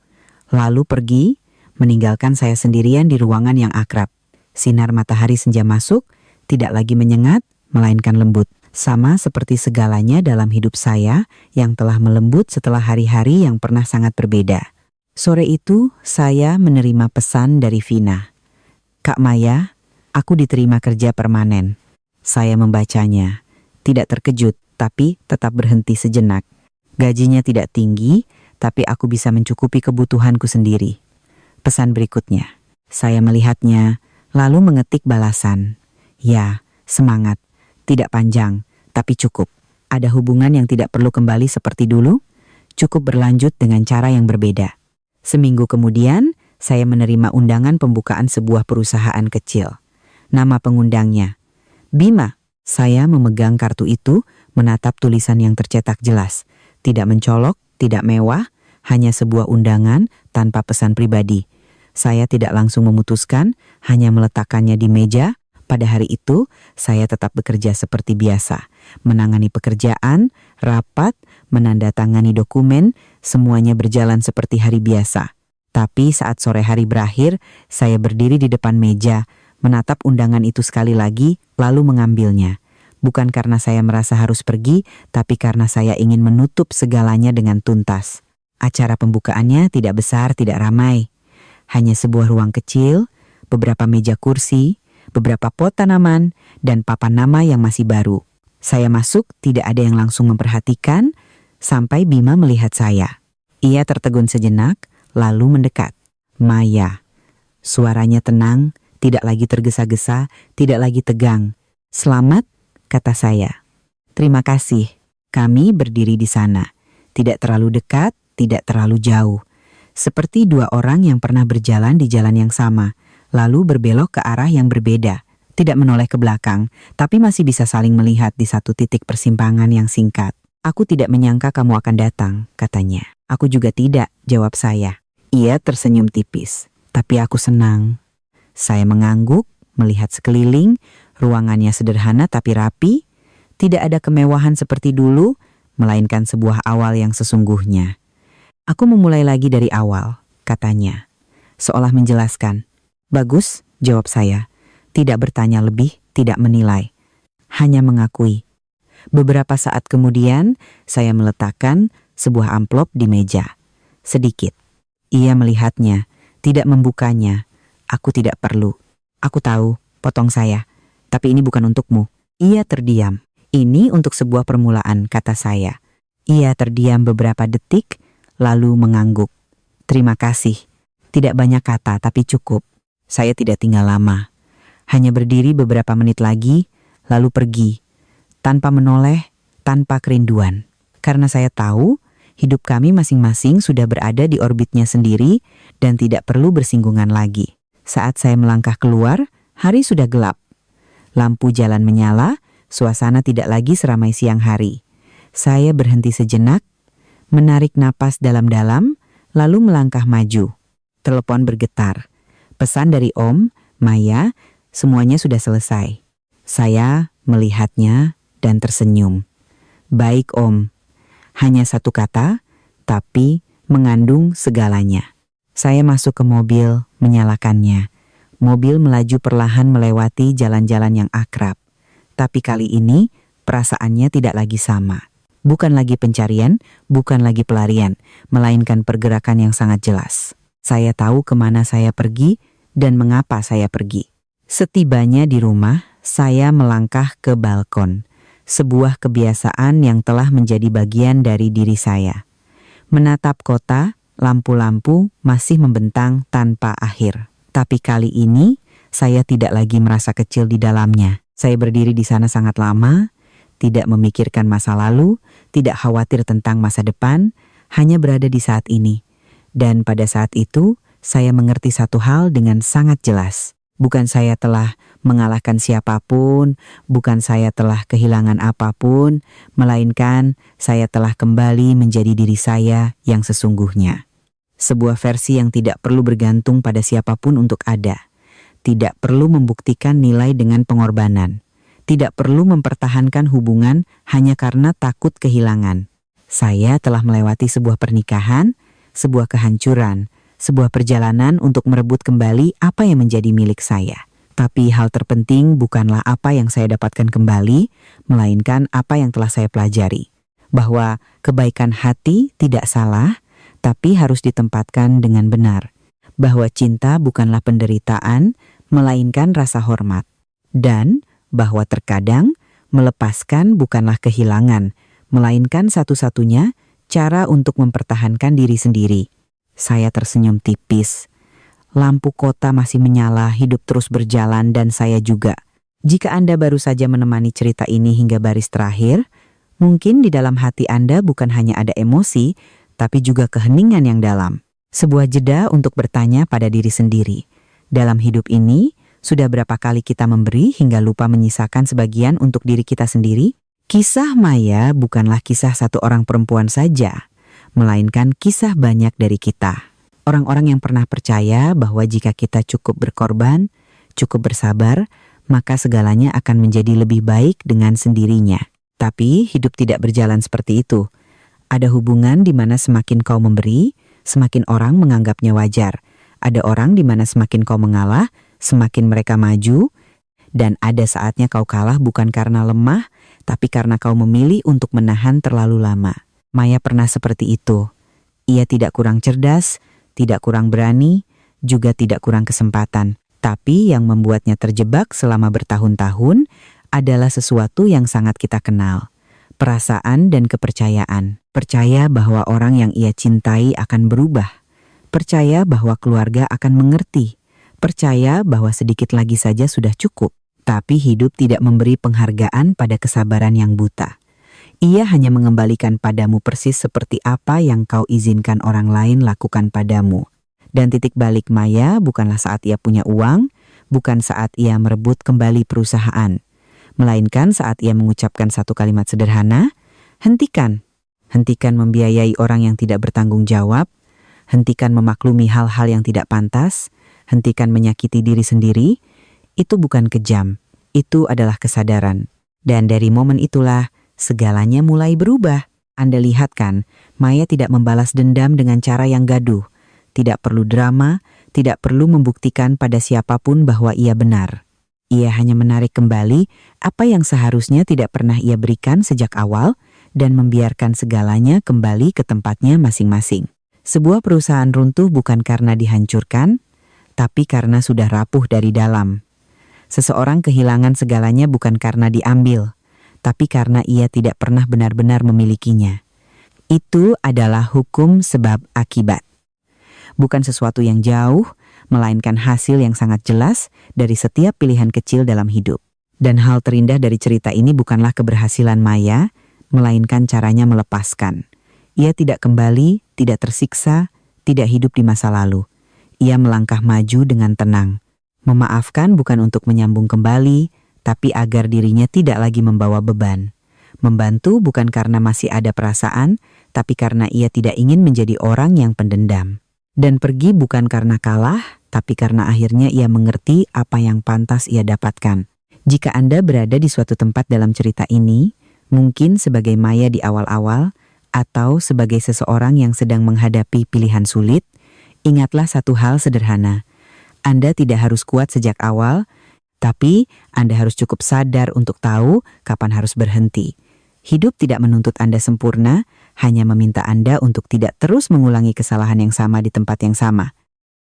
Speaker 1: lalu pergi, meninggalkan saya sendirian di ruangan yang akrab. Sinar matahari senja masuk, tidak lagi menyengat, melainkan lembut. Sama seperti segalanya dalam hidup saya yang telah melembut setelah hari-hari yang pernah sangat berbeda. Sore itu, saya menerima pesan dari Vina. Kak Maya, aku diterima kerja permanen. Saya membacanya. Tidak terkejut, tapi tetap berhenti sejenak. Gajinya tidak tinggi, tapi aku bisa mencukupi kebutuhanku sendiri. Pesan berikutnya. Saya melihatnya, lalu mengetik balasan. Ya, semangat. Tidak panjang, tapi cukup. Ada hubungan yang tidak perlu kembali seperti dulu, cukup berlanjut dengan cara yang berbeda. Seminggu kemudian, saya menerima undangan pembukaan sebuah perusahaan kecil. Nama pengundangnya, Bima. Saya memegang kartu itu, menatap tulisan yang tercetak jelas. Tidak mencolok, tidak mewah, hanya sebuah undangan tanpa pesan pribadi. Saya tidak langsung memutuskan, hanya meletakkannya di meja. Pada hari itu, saya tetap bekerja seperti biasa. Menangani pekerjaan, rapat, menandatangani dokumen, semuanya berjalan seperti hari biasa. Tapi saat sore hari berakhir, saya berdiri di depan meja, menatap undangan itu sekali lagi, lalu mengambilnya. Bukan karena saya merasa harus pergi, tapi karena saya ingin menutup segalanya dengan tuntas. Acara pembukaannya tidak besar, tidak ramai. Hanya sebuah ruang kecil, beberapa meja kursi, beberapa pot tanaman, dan papan nama yang masih baru. Saya masuk, tidak ada yang langsung memperhatikan, sampai Bima melihat saya. Ia tertegun sejenak, lalu mendekat. Maya. Suaranya tenang, tidak lagi tergesa-gesa, tidak lagi tegang. Selamat, kata saya. Terima kasih. Kami berdiri di sana. Tidak terlalu dekat, tidak terlalu jauh. Seperti dua orang yang pernah berjalan di jalan yang sama, lalu berbelok ke arah yang berbeda. Tidak menoleh ke belakang, tapi masih bisa saling melihat di satu titik persimpangan yang singkat. Aku tidak menyangka kamu akan datang, katanya. Aku juga tidak, jawab saya. Ia tersenyum tipis. Tapi aku senang. Saya mengangguk, melihat sekeliling, ruangannya sederhana tapi rapi, tidak ada kemewahan seperti dulu, melainkan sebuah awal yang sesungguhnya. Aku memulai lagi dari awal, katanya, seolah menjelaskan. Bagus, jawab saya, tidak bertanya lebih, tidak menilai, hanya mengakui. Beberapa saat kemudian, saya meletakkan sebuah amplop di meja. Sedikit. Ia melihatnya, tidak membukanya. Aku tidak perlu. Aku tahu, potong saya. Tapi ini bukan untukmu. Ia terdiam. Ini untuk sebuah permulaan, kata saya. Ia terdiam beberapa detik, lalu mengangguk. Terima kasih. Tidak banyak kata, tapi cukup. Saya tidak tinggal lama. Hanya berdiri beberapa menit lagi, lalu pergi. Tanpa menoleh, tanpa kerinduan. Karena saya tahu, hidup kami masing-masing sudah berada di orbitnya sendiri dan tidak perlu bersinggungan lagi. Saat saya melangkah keluar, hari sudah gelap. Lampu jalan menyala, suasana tidak lagi seramai siang hari. Saya berhenti sejenak, menarik napas dalam-dalam, lalu melangkah maju. Telepon bergetar. Pesan dari Om, Maya, semuanya sudah selesai. Saya melihatnya dan tersenyum. Baik Om. Hanya satu kata, tapi mengandung segalanya. Saya masuk ke mobil, menyalakannya. Mobil melaju perlahan melewati jalan-jalan yang akrab. Tapi kali ini, perasaannya tidak lagi sama. Bukan lagi pencarian, bukan lagi pelarian, melainkan pergerakan yang sangat jelas. Saya tahu kemana saya pergi dan mengapa saya pergi. Setibanya di rumah, saya melangkah ke balkon. Sebuah kebiasaan yang telah menjadi bagian dari diri saya. Menatap kota, lampu-lampu masih membentang tanpa akhir. Tapi kali ini, saya tidak lagi merasa kecil di dalamnya. Saya berdiri di sana sangat lama, tidak memikirkan masa lalu, tidak khawatir tentang masa depan, hanya berada di saat ini. Dan pada saat itu, saya mengerti satu hal dengan sangat jelas. Bukan saya telah mengalahkan siapapun, bukan saya telah kehilangan apapun, melainkan saya telah kembali menjadi diri saya yang sesungguhnya. Sebuah versi yang tidak perlu bergantung pada siapapun untuk ada. Tidak perlu membuktikan nilai dengan pengorbanan. Tidak perlu mempertahankan hubungan hanya karena takut kehilangan. Saya telah melewati sebuah pernikahan, sebuah kehancuran, sebuah perjalanan untuk merebut kembali apa yang menjadi milik saya. Tapi hal terpenting bukanlah apa yang saya dapatkan kembali, melainkan apa yang telah saya pelajari. Bahwa kebaikan hati tidak salah, tapi harus ditempatkan dengan benar. Bahwa cinta bukanlah penderitaan, melainkan rasa hormat. Dan bahwa terkadang melepaskan bukanlah kehilangan, melainkan satu-satunya cara untuk mempertahankan diri sendiri. Saya tersenyum tipis. Lampu kota masih menyala, hidup terus berjalan dan saya juga. Jika Anda baru saja menemani cerita ini hingga baris terakhir, mungkin di dalam hati Anda bukan hanya ada emosi, tapi juga keheningan yang dalam. Sebuah jeda untuk bertanya pada diri sendiri. Dalam hidup ini, sudah berapa kali kita memberi hingga lupa menyisakan sebagian untuk diri kita sendiri? Kisah Maya bukanlah kisah satu orang perempuan saja, melainkan kisah banyak dari kita. Orang-orang yang pernah percaya bahwa jika kita cukup berkorban, cukup bersabar, maka segalanya akan menjadi lebih baik dengan sendirinya. Tapi hidup tidak berjalan seperti itu. Ada hubungan di mana semakin kau memberi, semakin orang menganggapnya wajar. Ada orang di mana semakin kau mengalah, semakin mereka maju. Dan ada saatnya kau kalah bukan karena lemah, tapi karena kau memilih untuk menahan terlalu lama. Maya pernah seperti itu. Ia tidak kurang cerdas, tidak kurang berani, juga tidak kurang kesempatan. Tapi yang membuatnya terjebak selama bertahun-tahun adalah sesuatu yang sangat kita kenal. Perasaan dan kepercayaan. Percaya bahwa orang yang ia cintai akan berubah. Percaya bahwa keluarga akan mengerti. Percaya bahwa sedikit lagi saja sudah cukup. Tapi hidup tidak memberi penghargaan pada kesabaran yang buta. Ia hanya mengembalikan padamu persis seperti apa yang kau izinkan orang lain lakukan padamu. Dan titik balik Maya bukanlah saat ia punya uang, bukan saat ia merebut kembali perusahaan. Melainkan saat ia mengucapkan satu kalimat sederhana, hentikan. Hentikan membiayai orang yang tidak bertanggung jawab, hentikan memaklumi hal-hal yang tidak pantas, hentikan menyakiti diri sendiri. Itu bukan kejam, itu adalah kesadaran. Dan dari momen itulah, segalanya mulai berubah. Anda lihat kan, Maya tidak membalas dendam dengan cara yang gaduh. Tidak perlu drama, tidak perlu membuktikan pada siapapun bahwa ia benar. Ia hanya menarik kembali apa yang seharusnya tidak pernah ia berikan sejak awal dan membiarkan segalanya kembali ke tempatnya masing-masing. Sebuah perusahaan runtuh bukan karena dihancurkan, tapi karena sudah rapuh dari dalam. Seseorang kehilangan segalanya bukan karena diambil, tapi karena ia tidak pernah benar-benar memilikinya. Itu adalah hukum sebab akibat. Bukan sesuatu yang jauh, melainkan hasil yang sangat jelas dari setiap pilihan kecil dalam hidup. Dan hal terindah dari cerita ini bukanlah keberhasilan Maya, melainkan caranya melepaskan. Ia tidak kembali, tidak tersiksa, tidak hidup di masa lalu. Ia melangkah maju dengan tenang. Memaafkan bukan untuk menyambung kembali, tapi agar dirinya tidak lagi membawa beban. Membantu bukan karena masih ada perasaan, tapi karena ia tidak ingin menjadi orang yang pendendam. Dan pergi bukan karena kalah, tapi karena akhirnya ia mengerti apa yang pantas ia dapatkan. Jika Anda berada di suatu tempat dalam cerita ini, mungkin sebagai Maya di awal-awal, atau sebagai seseorang yang sedang menghadapi pilihan sulit, ingatlah satu hal sederhana. Anda tidak harus kuat sejak awal, tapi Anda harus cukup sadar untuk tahu kapan harus berhenti. Hidup tidak menuntut Anda sempurna, hanya meminta Anda untuk tidak terus mengulangi kesalahan yang sama di tempat yang sama.